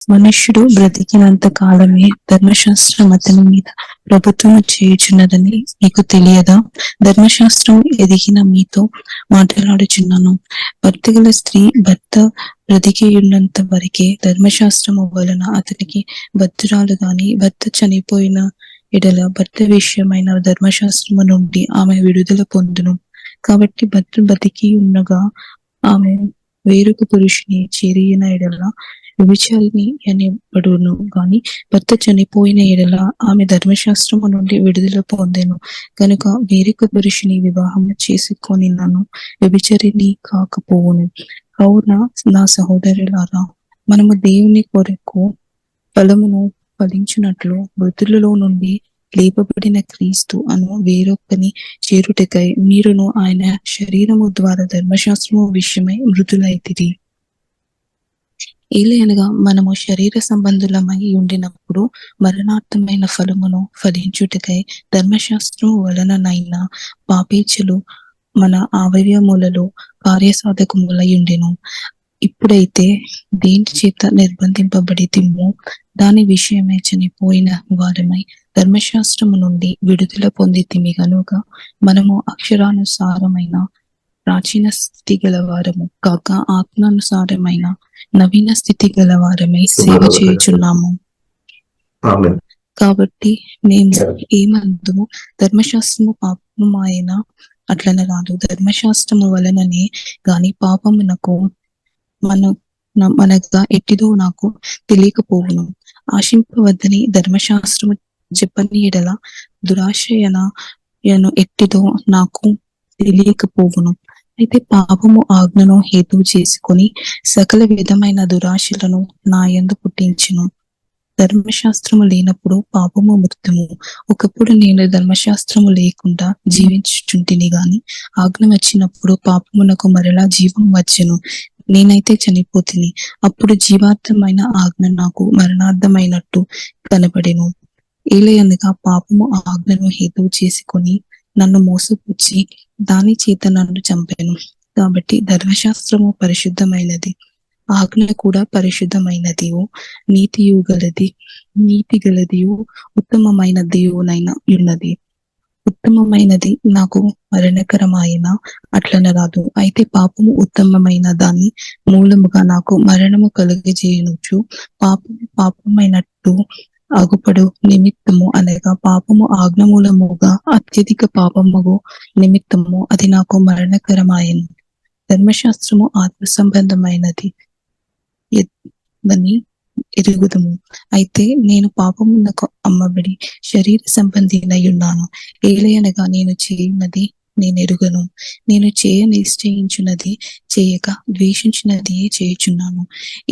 మనుష్యుడు బ్రతికినంత కాలమే ధర్మశాస్త్రం అతని మీద ప్రభుత్వం చేయుచున్నదని మీకు తెలియదా? ధర్మశాస్త్రం ఎదిగిన మీతో మాట్లాడుచున్నాను. భక్తిగల స్త్రీ భర్త బ్రతికియున్నంత వరకే ధర్మశాస్త్రము వలన అతనికి బద్ధురాలు గాని, భర్త చనిపోయిన ఎడల భర్త విషయమైన ధర్మశాస్త్రము నుండి ఆమె విడుదల పొందును. కాబట్టి భర్త బతికి ఉన్నగా ఆమె వేరొక పురుషుని చేరిన ఎడల వ్యభిచారిణి అనబడును గాని, భర్త చనిపోయిన ఎడల ఆమె ధర్మశాస్త్రము నుండి విడుదల పొందెను కనుక వేరొక పురుషుని వివాహం చేసుకొని నన్ను వ్యభిచారిణి కాకపోవును. కావున నా సహోదరులారా, మనము దేవుని కొరకు ఫలమును ఫలించున్నట్లు మృతులలో నుండి లేపబడిన క్రీస్తు అను వేరొకని చేరుటకై మీరును ఆయన శరీరము ద్వారా ధర్మశాస్త్రము విషయమై మృతులైతిరి. ఏలయనగా మనము శరీర సంబంధులమై ఉండినప్పుడు మరణార్థమైన ఫలమును ఫలించుటకై ధర్మశాస్త్రము వలననైనా పాపేచ్ఛలు మన అవయవములలో కార్యసాధకములై ఉండెను. ఇప్పుడైతే దేని చేత నిర్బంధింపబడితిమో దాని విషయమై చనిపోయిన వారమై ధర్మశాస్త్రము నుండి విడుదల పొందితిమి గనుక మనము అక్షరానుసారమైన ప్రాచీన స్థితి గలవారము కాక ఆత్మానుసారమైన నవీన స్థితి గలవారమై సేవ చేయుచున్నాము. కాబట్టి మేము ఏమందుము, ధర్మశాస్త్రము పాపమాయన అట్లన రాదు, ధర్మశాస్త్రము వలననే గాని పాపమునకు మనగా ఎట్టిదో నాకు తెలియకపోవును. ఆశింపవద్దని ధర్మశాస్త్రము చెప్పని ఎడల దురాశయను ఎట్టిదో నాకు తెలియకపోవును. అయితే పాపము ఆజ్ఞను హేతువు చేసుకొని సకల విధమైన దురాశలను నా యందు పుట్టించును. ధర్మశాస్త్రము లేనప్పుడు పాపము మృత్యుము. ఒకప్పుడు నేను ధర్మశాస్త్రము లేకుండా జీవించుచుంటిని గాని ఆజ్ఞ వచ్చినప్పుడు పాపమునకు మరలా జీవం వచ్చెను. నేనైతే చనిపోతిని. అప్పుడు జీవార్థమైన ఆజ్ఞ నాకు మరణార్థమైనట్టు కనబడెను. ఏలయనగా పాపము ఆజ్ఞను హేతువు చేసుకొని నన్ను మోసపుచ్చి దాని చేత నన్ను చంపెను. కాబట్టి ధర్మశాస్త్రము పరిశుద్ధమైనది, ఆజ్ఞ కూడా పరిశుద్ధమైనదియు నీతి గలదియు ఉత్తమమైనదియునైనా ఉన్నది. ఉత్తమమైనది నాకు మరణకరమైన అట్లన రాదు. అయితే పాపము ఉత్తమమైన దాన్ని మూలముగా నాకు మరణము కలుగజేయనుచు పాపమైనట్టు అగుపడు నిమిత్తము అనగా పాపము ఆజ్ఞమూలముగా అత్యధిక పాపముగు నిమిత్తము అది నాకు మరణకరమాయను. ధర్మశాస్త్రము ఆత్మ సంబంధమైనది ఎరుగుదము. అయితే నేను పాపమునకు అమ్మబడి శరీర సంబంధినై ఉన్నాను. ఏలయనగా నేను చేయున్నది నేను ఎరుగను, నేను నిశ్చయించున్నది చేయక ద్వేషించినది చేయుచున్నాను.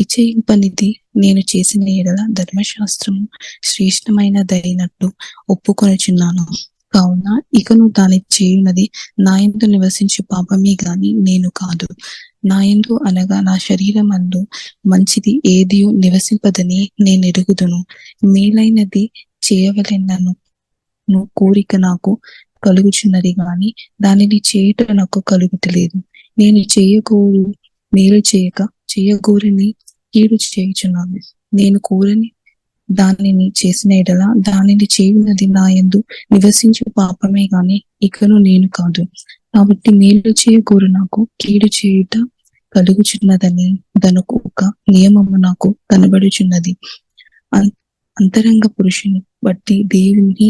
ఇచ్చయింపనిది నేను చేసిన ఎడల ధర్మశాస్త్రము శ్రేష్టమైనదైనట్టు ఒప్పుకొనుచున్నాను. కావున ఇకను దాని చేయున్నది నా యందు నివసించు పాపమే గాని నేను కాదు. నా యందు అనగా నా శరీరమందు మంచిది ఏది నివసింపదని నేను ఎరుగుదును. మేలైనది చేయవలెనను కోరిక నాకు కలుగుచున్నది గాని దానిని చేయుట నాకు కలుగుతలేదు. నేను చేయగోరు మేలు చేయక చేయగోరిని కీడు చేయుచున్నాను. నేను కోరని దానిని చేసిన ఎడల దానిని చేయున్నది నా యందు నివసించు పాపమే గాని ఇకను నేను కాదు. కాబట్టి మేలు చేయగోరు నాకు కీడు చేయుట కలుగుచున్నదని దనకు ఒక నియమము నాకు కనబడుచున్నది. అంతరంగ పురుషుని బట్టి దేవుని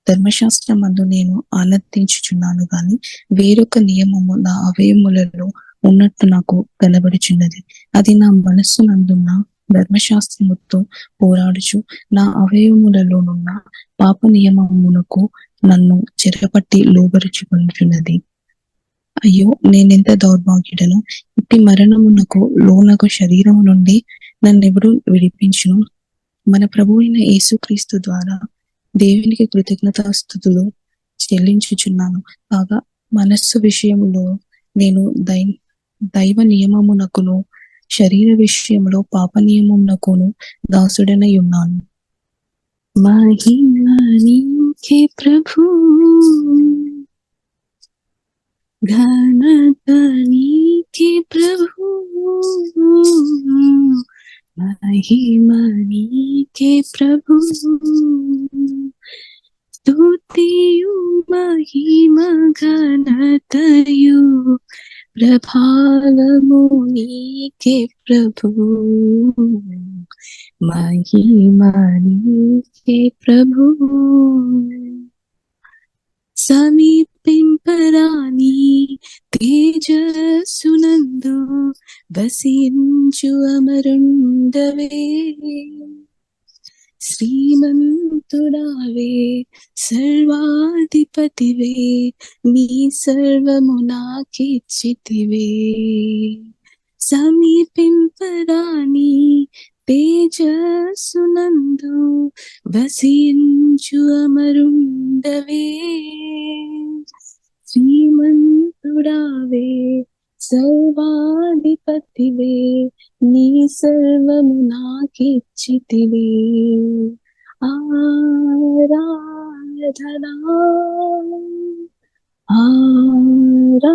ధర్మశాస్త్రమందు నేను ఆనందించుచున్నాను గాని వేరొక నియమము నా అవయములలో ఉన్నట్టు నాకు కనబడుచున్నది. అది నా మనస్సునందున్న ధర్మశాస్త్రముతో పోరాడుచు నా అవయవములలోనున్న పాప నియమమునకు నన్ను చెరపట్టి లోబరుచుకుంటున్నది. అయ్యో, నేనెంత దౌర్భాగ్యుడను! ఇట్టి మరణమునకు లోనగు శరీరము నుండి నన్నెవడు విడిపించును? మన ప్రభు అయిన యేసుక్రీస్తు ద్వారా దేవునికి కృతజ్ఞతాస్తుతులు చెల్లించుచున్నాను. కాగా మనస్సు విషయములో నేను దైవ నియమమునకును శరీర విషయంలో పాప నియమమునకును దాసుడనై ఉన్నాను. మహిమ నీకే ప్రభు, ఘనత నీకే ప్రభు, మహిమ నీకే ప్రభు. స్తుతియు మహిమ ఘనతయు ప్రభావము నీకే ప్రభు. మహిమ నీకే ప్రభు. సమీపింపరాని తేజస్సునందు వసించు అమరుండవే. శ్రీమంతుడావే సర్వాధిపతివే, నీ సర్వము నాకిచ్చితివే. సమీపింపరాని తేజస్సునందు వసించు అమరుండవే. శ్రీమంతుడావే సర్వాధిపతివే, నీ సర్వము నాకిచ్చితివే. ఆరాధనా ఆరాధనా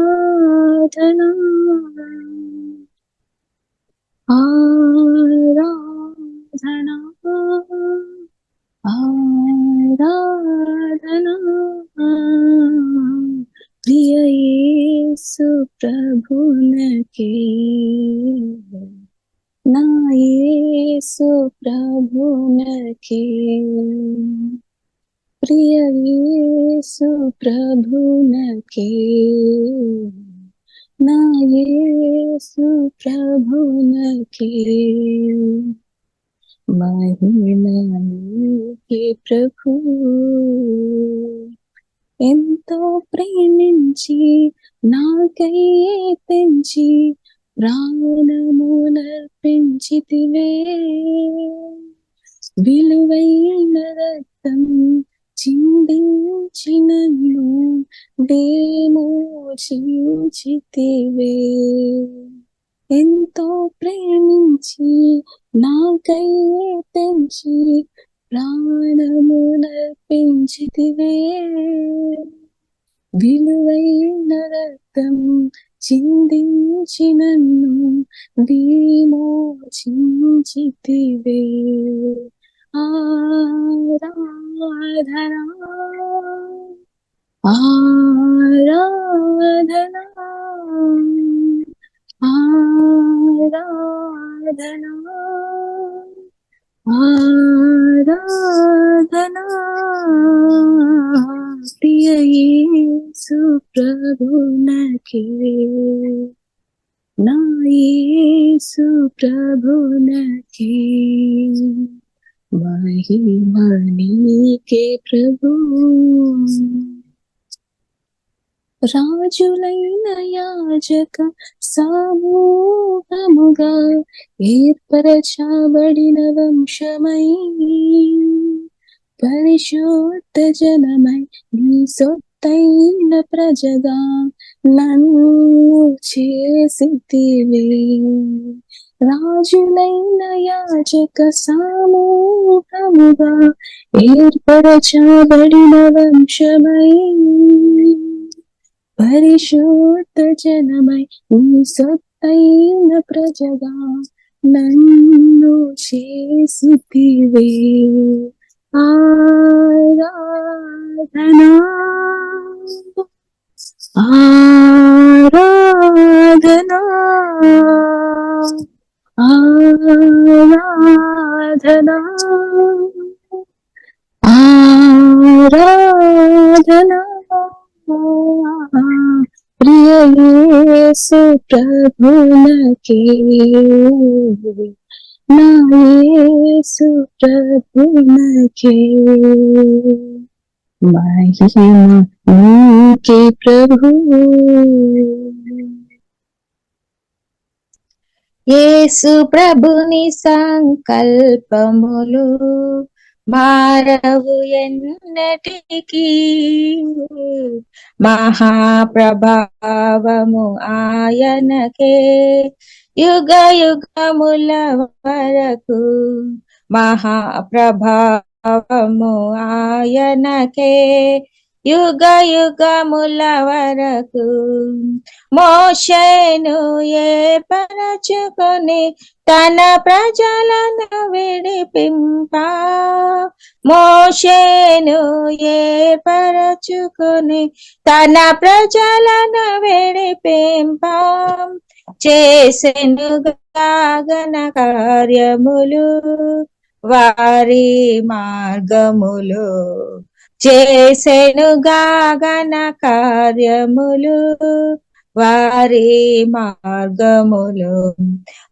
ఆరాధనా ఆరాధనా ప్రియ యేసు ప్రభునకే, నా యేసు ప్రభునకే. ప్రియ యేసు ప్రభునకే, నా యేసు ప్రభునకే. మహిమ నీకే ప్రభు. ఎంతో ప్రేమించి నాకయ్యే తెంచి ప్రాణమునర్పించితివే. విలువైన రక్తం చిందించి నన్ను విమోచించితివే. ఎంతో ప్రేమించి నాకయ్యే తెంచి ప్రాణమునర్పించితివే. విలువైన రక్తం చిందించి నన్ను విమోచించితివే. ఆరాధనా ఆరాధనా ఆరాధనా ఆరాధనా ప్రియ యేసు ప్రభునకే, నా యేసు ప్రభునకే. మహిమ నీకే ప్రభు. రాజులైన యాజక సమూహముగా ఏర్పరచబడిన వంశమై, పరిశుద్ధ జనమై నీ సొత్తైన ప్రజగా నన్ను చేసితివే. రాజులైన యాజక సమూహముగా ఏర్పరచబడిన వంశమై, పరిశుద్ధ జనమై నీ సొత్తైన ప్రజగా నన్ను చేసితివే. ఆరాధనా ఆరాధనా ఆరాధనా ఆరాధనా ప్రియ యేసు ప్రభునకే, నా యేసు ప్రభునకే. మహిమ నీకే ప్రభు. యేసు ప్రభుని సంకల్పములు మారవు ఎన్నటికీ, మహాప్రభావము ఆయనకే యుగ యుగముల వరకు. మహాప్రభావము ఆయనకే యుగ యుగముల వరకు. మోషేను ఏర్పరచుకొని తన ప్రజలను విడిపింప. మోషేను ఏర్పరచుకొని తన ప్రజలను విడిపింప. చేసెను గగన కార్యములు వారి మార్గములు. చేసెను గగన కార్యములు వారి మార్గములు.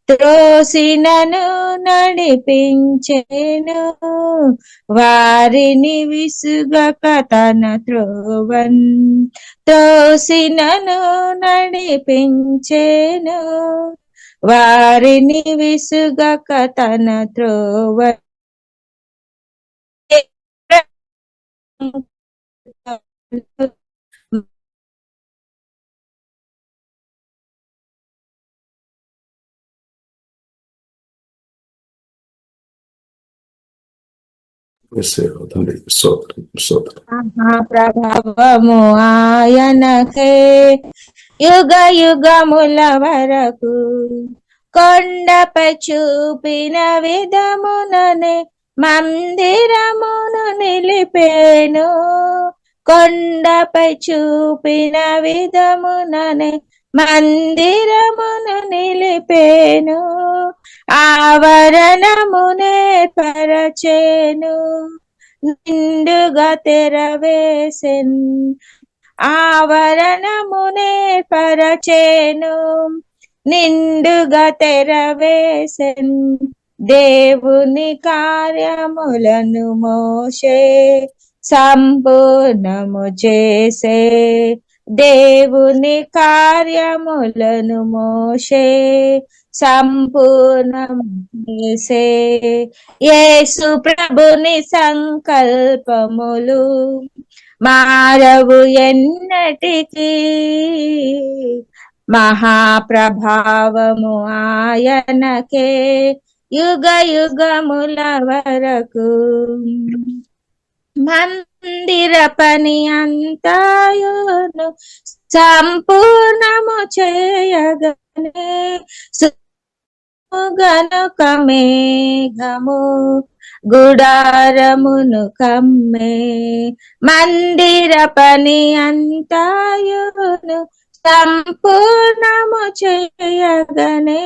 త్రోసినను నడిపించెను వారిని విసుగక తన త్రోవన్. త్రోసినను నడిపించెను వారిని విసుగక తన త్రోవన్. ప్రభావము ఆయనకే యుగ యుగముల వరకు. కొండపై చూపిన విధముననే మందిరమును నిలిపేను. కొండపై చూపిన విధముననే మందిరమును నిలిపేను. ఆవరణమునే పరచేను నిండుగా తెరవేసెన్. ఆవరణమునే పరచేను నిండుగా తెరవేసెన్. దేవుని కార్యములను మోషే సంపూర్ణము చేసే. దేవుని కార్యములను మోషే సంపూర్ణము చేసే. యేసు ప్రభుని సంకల్పములు మారవు ఎన్నటికీ. మహాప్రభావము ఆయనకే యుగ యుగముల వరకు. మందిర పని అంతాయును సంపూర్ణము చేయగనే. గనుక మేఘము గుడారమును కమ్మే. మందిర పని అంతాయును సంపూర్ణము చేయగనే.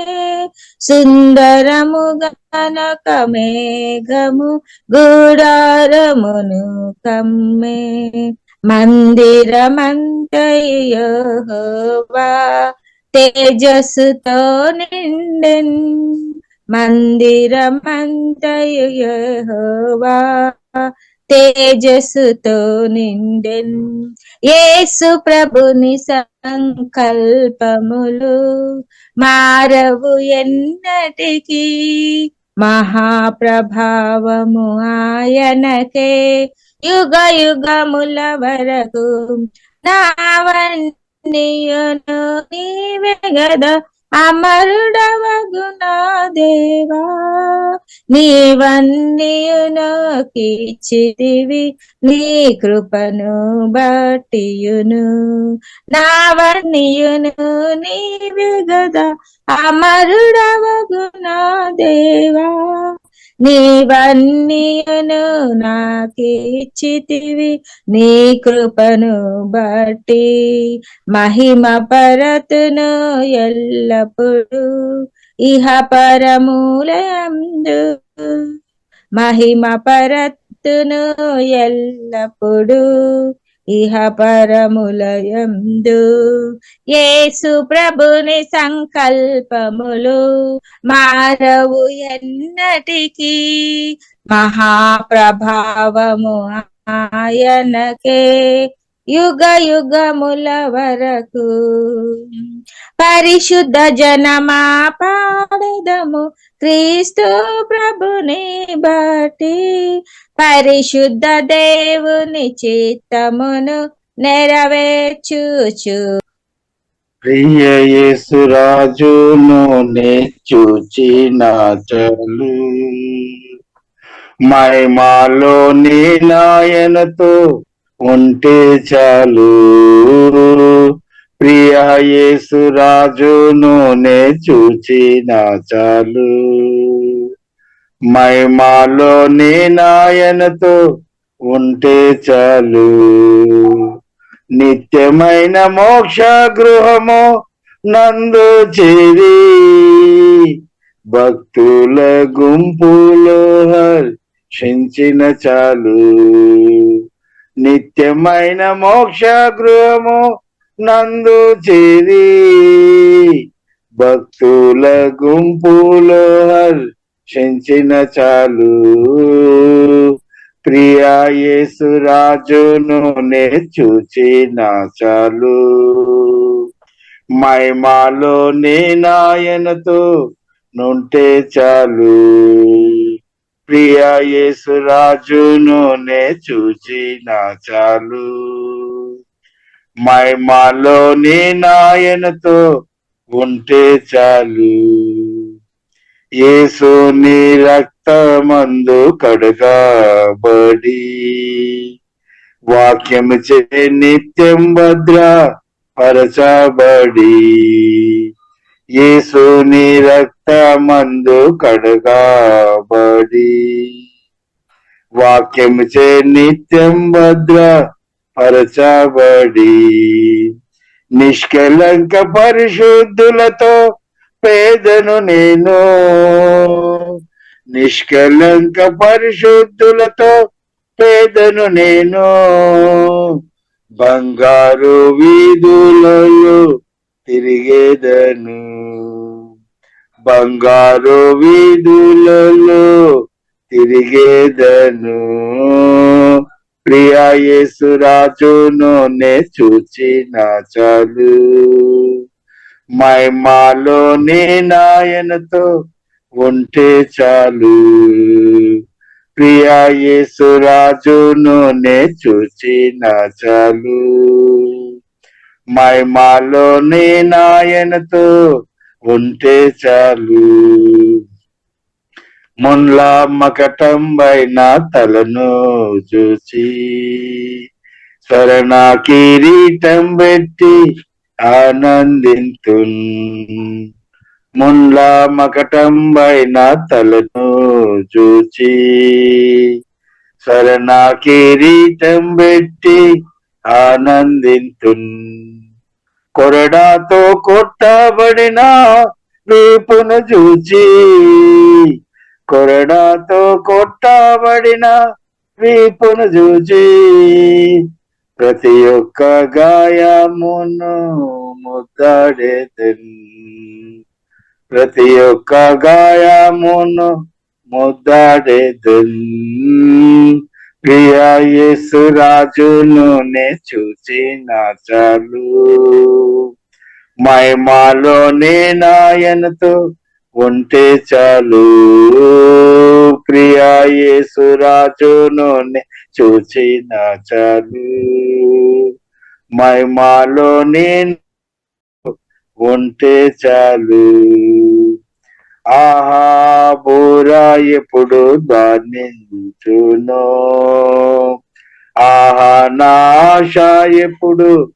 సుందరము గనక మేఘము గుడారమును కమ్మే. మందిరమంతయు యెహోవా తేజస్సుతో నిండెన్. మందిరమంతయు యెహోవా తేజస్సుతో నిండెన్. యేసు ప్రభుని సంకల్పములు మారవు ఎన్నటికీ. మహాప్రభావము ఆయనకే యుగ యుగముల వరకు. నావన్నీయును నీవే గదా అమరుడవగు నా దేవా. నీవన్నీయును కీచితివి నీ కృపను బట్టియును. నావన్నీయును నీవే గదా అమరుడవగు నా దేవా. నీవన్నీయును నాకిచ్చితివి నీ కృపను బట్టి. మహిమ పరతును ఎల్లప్పుడు ఇహ పరములందు. మహిమ పరతును ఎల్లప్పుడు ఇహ పరములయందు. యేసు ప్రభుని సంకల్పములు మారవు ఎన్నటికీ. మహాప్రభావము ఆయనకే యుగ యుగముల వరకు. పరిశుద్ధ జనమా పాడెదము క్రీస్తు ప్రభుని బట్టి. పరిశుద్ధ దేవుని చిత్తమును నెరవేర్చుచు. ప్రియ యేసు రాజును నే చూచిన చలు. మహిమలో నీ నాయనతో ఉంటే చాలు. ప్రియ యేసు రాజును నే చూచిన చాలు. మహిమలో నీ నాయనతో ఉంటే చాలు. నిత్యమైన మోక్ష గృహము నందు చేరి భక్తుల గుంపులో హర్షించిన చాలు. నిత్యమైన మోక్ష గృహము నందు చేరి భక్తుల గుంపులో హర్షించిన చాలు. ప్రియా యేసు రాజును నే చూచిన చాలు. మహిమలో నీ నాయనతో నుంటే చాలు. ప్రియా యేసు రాజును నే చూచిన చాలు. మహిమలో నీ నాయనతో ఉంటే చాలు. యేసు నీ రక్తమందు కడగబడి వాక్యము చే నిత్యం భద్ర పరచబడి. యేసు నీ రక్తమందు కడగబడి వాక్యము చే నిత్యం భద్ర పరచబడి నిష్కలంక పరిశుద్ధులతో పేదను నేను. నిష్కలంక పరిశుద్ధులతో పేదను నేను. బంగారు వీధులలో తిరిగేదను. బంగారు వీధులలో తిరిగేదను. ప్రియా యేసు రాజును నే చూచిన చాలు. మహిమలో నీ నాయనతో ఉంటే చాలు. ప్రియా యేసు రాజును నే చూచిన చాలు. మహిమలో నీ నాయనతో ఉంటే చాలు. మున్లా మకటంబైన తలను చూచి స్వర్ణ కిరీటం పెట్టి ఆనందింతున్. మున్లా మకటంబైన తలను చూచి స్వర్ణ కిరీటం పెట్టి ఆనందింతున్. కొరడాతో కొట్టబడిన వీపును చూచి కొరడాతో కొట్టబడిన వీపును చూచి ప్రతి ఒక్క గాయమును ముద్దాడేదన్. ప్రతి ఒక్క గాయమును ముద్దాడేదన్. ప్రియా యేసు రాజును నే చూచిన చాలు. మహిమలో నీ నాయనతో ఉంటే చాలు. ప్రియా యేసు రాజును నే చూచిన చాలు. మహిమలో నీ ఉంటే చాలు. ఆహా బూరా ఎప్పుడు ధ్వనించునో. ఆహా నా ఆశ ఎప్పుడు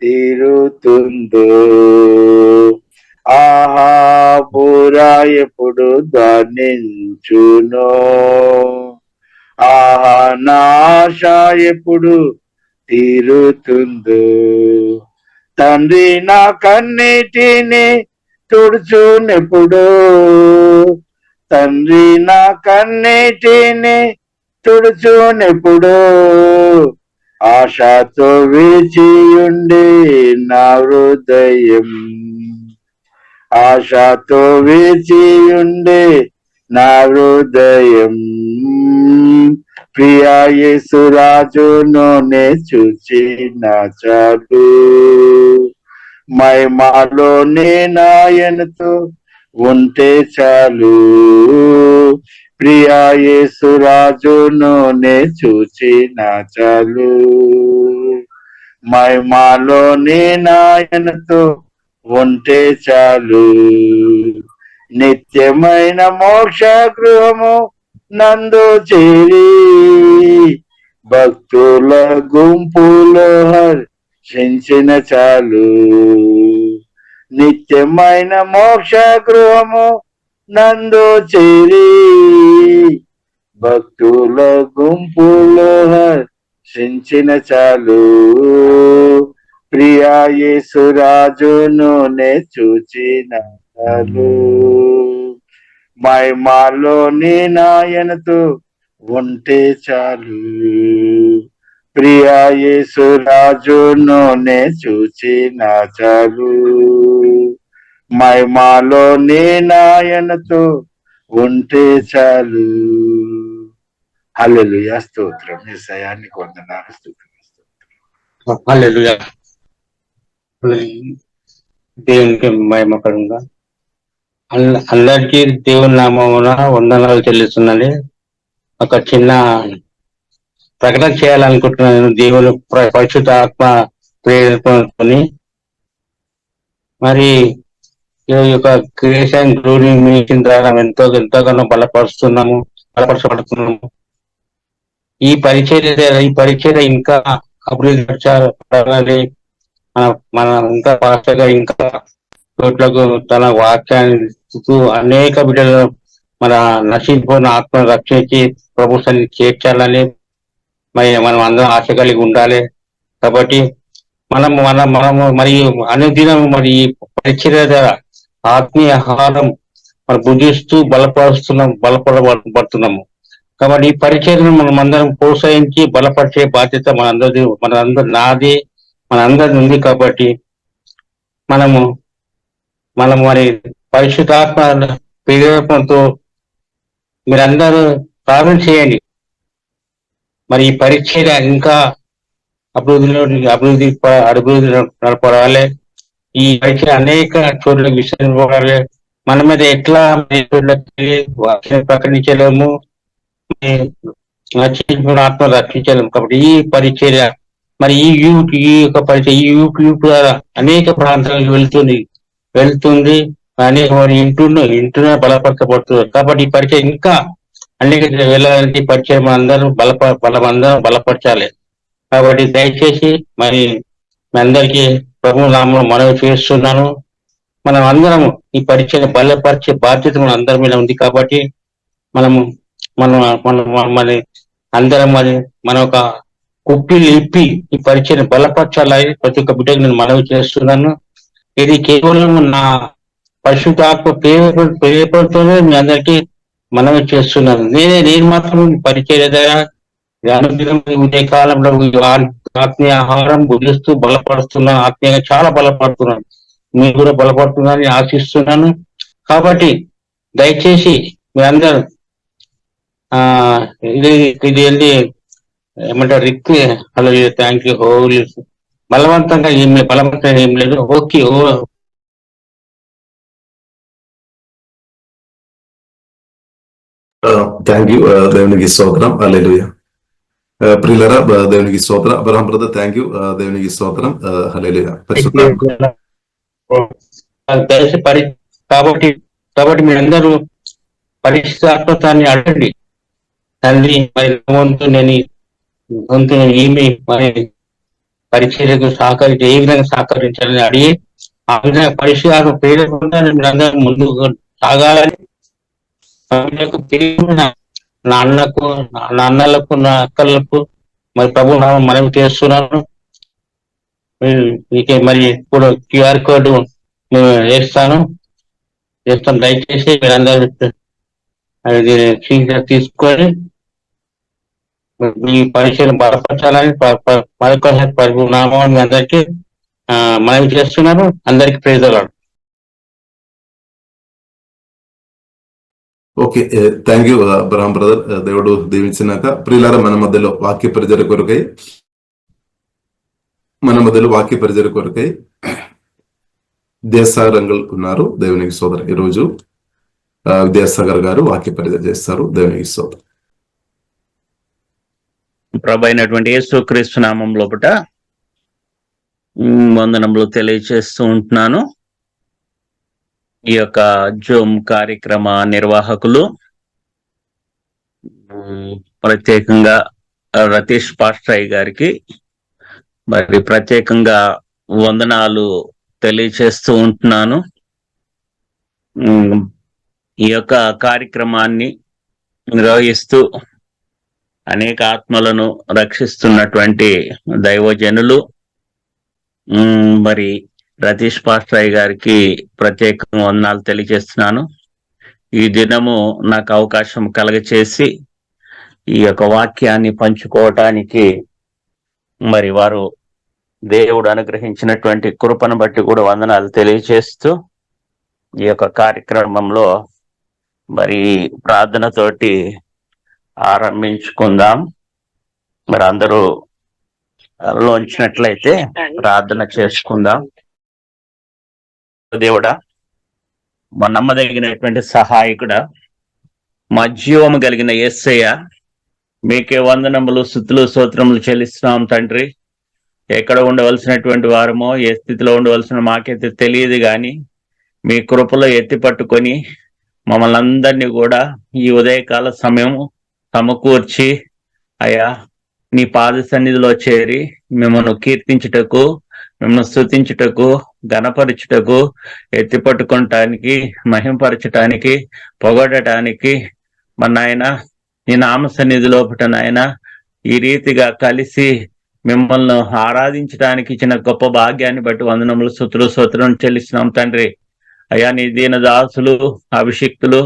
తీరుతుందో. ఆహా బూరా ఎప్పుడు ధ్వనించునో. ఆహా నా ఆశ ఎప్పుడు తీరుతుందో. తండ్రి నా కన్నిటిని తుడుచునెప్పుడు. తండ్రి నా కన్నిటిని తుడుచునెప్పుడు. ఆశతో వేచియుండే నా హృదయం. ఆశతో వేచియుండే నా హృదయం. ప్రియా యేసు రాజును నే చూచిన చాలు. మహిమలో నీ నాయనతో ఉంటే చాలు. ప్రియా యేసు రాజును నే చూచిన చాలు. మహిమలో నీ నాయనతో ఉంటే చాలు. నిత్యమైన మోక్ష గృహము నందు చేరి భక్తుల గుంపులో హర్షించిన చాలు. నిత్యమైన మోక్ష గృహము నందు చేరి భక్తుల గుంపులో హర్షించిన చాలు. ప్రియా యేసురాజును నే చూచిన చాలు. మహిమలో నీ నాయనతో ఉంటే చాలు. ప్రియా యేసురాజును నే చూచిన చాలు. మహిమలో నీ నాయనతో ఉంటే చాలు. హల్లెలూయా. స్తోత్రం. యేసయ్యానికి వందనాలు. స్తోత్రం. హల్లెలూయా. దేవునికి మహిమకరంగా అందరికీ దేవుని నామమున వందనాలు చెల్లిస్తున్నాను. ఒక చిన్న ప్రకటన చేయాలనుకుంటున్నాను. దేవుని పరిశుద్ధ ఆత్మ ప్రేరేపణతోని మరి ఈ యొక్క క్రియేషన్ గ్లోరీ మిషన్ ద్వారా ఎంతగానో బలపరచబడుతున్నాము. ఈ పరిచర్య ఇంకా అభివృద్ధి పరచాలి. మన ఇంకా పాస్టర్గా ఇంకా చోట్లకు తన వాక్యాన్ని అనేక బిడ్డలు మన నశించిపోయిన ఆత్మను రక్షించి ప్రభు సన్నిధిని చేర్చాలని మనం అందరం ఆశ కలిగి ఉండాలి. కాబట్టి మనము మరియు అనుదినం మరి ఈ పరిచర్య ద్వారా ఆత్మీయ ఆహారం మనం భుజిస్తూ బలపడబడుతున్నాము. కాబట్టి ఈ పరిచర్యను మనం అందరం ప్రోత్సహించి బలపరిచే బాధ్యత నాది మనందరి ఉంది. కాబట్టి మనము మరి పరిశుద్ధాత్మ ప్రేరేపణతో మీరందరూ ప్రార్థన చేయండి. మరి ఈ పరిచర్య ఇంకా అభివృద్ధి నడపడాలి. ఈ పరిచర్య అనేక చోట్ల విస్తరింపడాలి. మన మీద ఎట్లా ప్రకటించలేము, ఆత్మ రక్షించలేము. కాబట్టి ఈ పరిచర్య మరి ఈ యొక్క పరిచర్య ఈ యూట్యూబ్ ద్వారా అనేక ప్రాంతాలకు వెళ్తుంది. అనేక మరి ఇంటూనే బలపరచబడుతుంది. కాబట్టి ఈ పరిచయం ఇంకా అనేక వెళ్ళాలంటే ఈ పరిచయం అందరూ బలపరచాలి. కాబట్టి దయచేసి మరి మీ అందరికీ ప్రభు నామములో మనవి చేస్తున్నాను. మనం అందరము ఈ పరిచయం బలపరిచే బాధ్యత మన అందరి మీద ఉంది. కాబట్టి మరి అందరం మన ఒక కుప్పిలు ఇప్పి ఈ పరిచయం బలపరచాలని ప్రతి ఒక్క బిడ్డకు నేను మనవి చేస్తున్నాను. ఇది కేవలం నా పరిశుద్ధాత్మ ప్రేరేపణతోనే మీ అందరికీ మనవి చేస్తున్నాను. నేను మాత్రం పరిచర్య ద్వారా ఉదయ కాలంలో ఆత్మీయ ఆహారం భుజిస్తూ బలపడుతున్నాను. ఆత్మీయంగా చాలా బలపడుతున్నాను. మీరు కూడా బలపడుతున్నారని ఆశిస్తున్నాను. కాబట్టి దయచేసి మీరందరూ ఇది వెళ్ళి ఏమంటారు హలో థ్యాంక్ యూ. బలవంతంగా ఏం లేదు. ఓకే. Thank you. దేవునికి స్తోత్రం. హల్లెలూయా. ప్రియులారా, దేవునికి స్తోత్రం. Abraham brother thank you. దేవునికి స్తోత్రం. హల్లెలూయా. కాబట్టి మీరందరూ పరిశుద్ధాత్మతాన్ని అడగండి. తండ్రి మరి మరి పరిచర్యకు ఏ విధంగా సహకరించాలని అడిగి ఆ విధంగా పరిశుద్ధాత్మ ప్రేరేపణ మీరందరూ ముందుకు సాగాలని నా అన్నలకు నా అక్కలకు మరి ప్రభు మనం చేస్తున్నాను. మరి ఇప్పుడు QR కోడ్ వేస్తాను. దయచేసి మీరందరూ తీసుకొని మీ పరిచయం బలపరచాలని మరొకసారి ప్రభు నామం మీ అందరికీ మనవి చేస్తున్నాను. అందరికీ ప్రేజలాడు. Okay. Thank you Abraham brother. దేవుడు దీవించినాక ప్రియులారా, మన మధ్యలో వాక్య పరిచర్య కొరకై విద్యాసాగర్ అంకుల్ ఉన్నారు. దేవునికి సోదరు. ఈరోజు విద్యాసాగర్ గారు వాక్య పరిచర్య చేస్తారు. దేవునికి సోదరు. ప్రభు అయినటువంటి యేసుక్రీస్తు నామం లోపట వందనములు తెలియజేస్తూ ఉంటున్నాను. ఈ యొక్క జూమ్ కార్యక్రమ నిర్వాహకులు, ప్రత్యేకంగా రతీష్ పాస్టర్ గారికి మరి ప్రత్యేకంగా వందనాలు తెలియచేస్తూ ఉంటున్నాను. ఈ యొక్క కార్యక్రమాన్ని నిర్వహిస్తూ అనేక ఆత్మలను రక్షిస్తున్నటువంటి దైవజనులు మరి రతీష్ పాస్టర్ గారికి ప్రత్యేకంగా వందనాలు తెలియజేస్తున్నాను. ఈ దినము నాకు అవకాశం కలగచేసి ఈ యొక్క వాక్యాన్ని పంచుకోవటానికి మరి వారు దేవుడు అనుగ్రహించినటువంటి కృపను బట్టి కూడా వందనాలు తెలియజేస్తూ ఈ యొక్క కార్యక్రమంలో మరి ప్రార్థనతోటి ఆరంభించుకుందాం. మరి అందరూ లోంచినట్లయితే ప్రార్థన చేసుకుందాం. దేవుడా, మా నమ్మదగినటువంటి సహాయకుడా, మా జీవము కలిగిన యేసయ్య, మీకే వందనములు స్తుతులు స్తోత్రములు చెల్లిస్తున్నాం తండ్రి. ఎక్కడ ఉండవలసినటువంటి వారమో ఏ స్థితిలో ఉండవలసిన మాకైతే తెలియదు, కానీ మీ కృపలో ఎత్తి పట్టుకొని మమ్మల్ని అందరినీ కూడా ఈ ఉదయకాల సమయం సమకూర్చి అయ్యా నీ పాద సన్నిధిలో చేరి మిమ్మల్ని కీర్తించుటకు, మిమ్మల్ని స్తుతించుటకు, ఘనపరచుటకు, ఎత్తి పట్టుకోవటానికి, మహింపరచటానికి, పొగడటానికి మన నాయన నీ నామ సన్నిధి లోపట నాయన ఈ రీతిగా కలిసి మిమ్మల్ని ఆరాధించడానికి ఇచ్చిన గొప్ప భాగ్యాన్ని బట్టి వందనములు స్తుతులు స్తోత్రం చెల్లిస్తున్నాం తండ్రి. అయ్యా నీ దీన దాసులు అభిషిక్తులు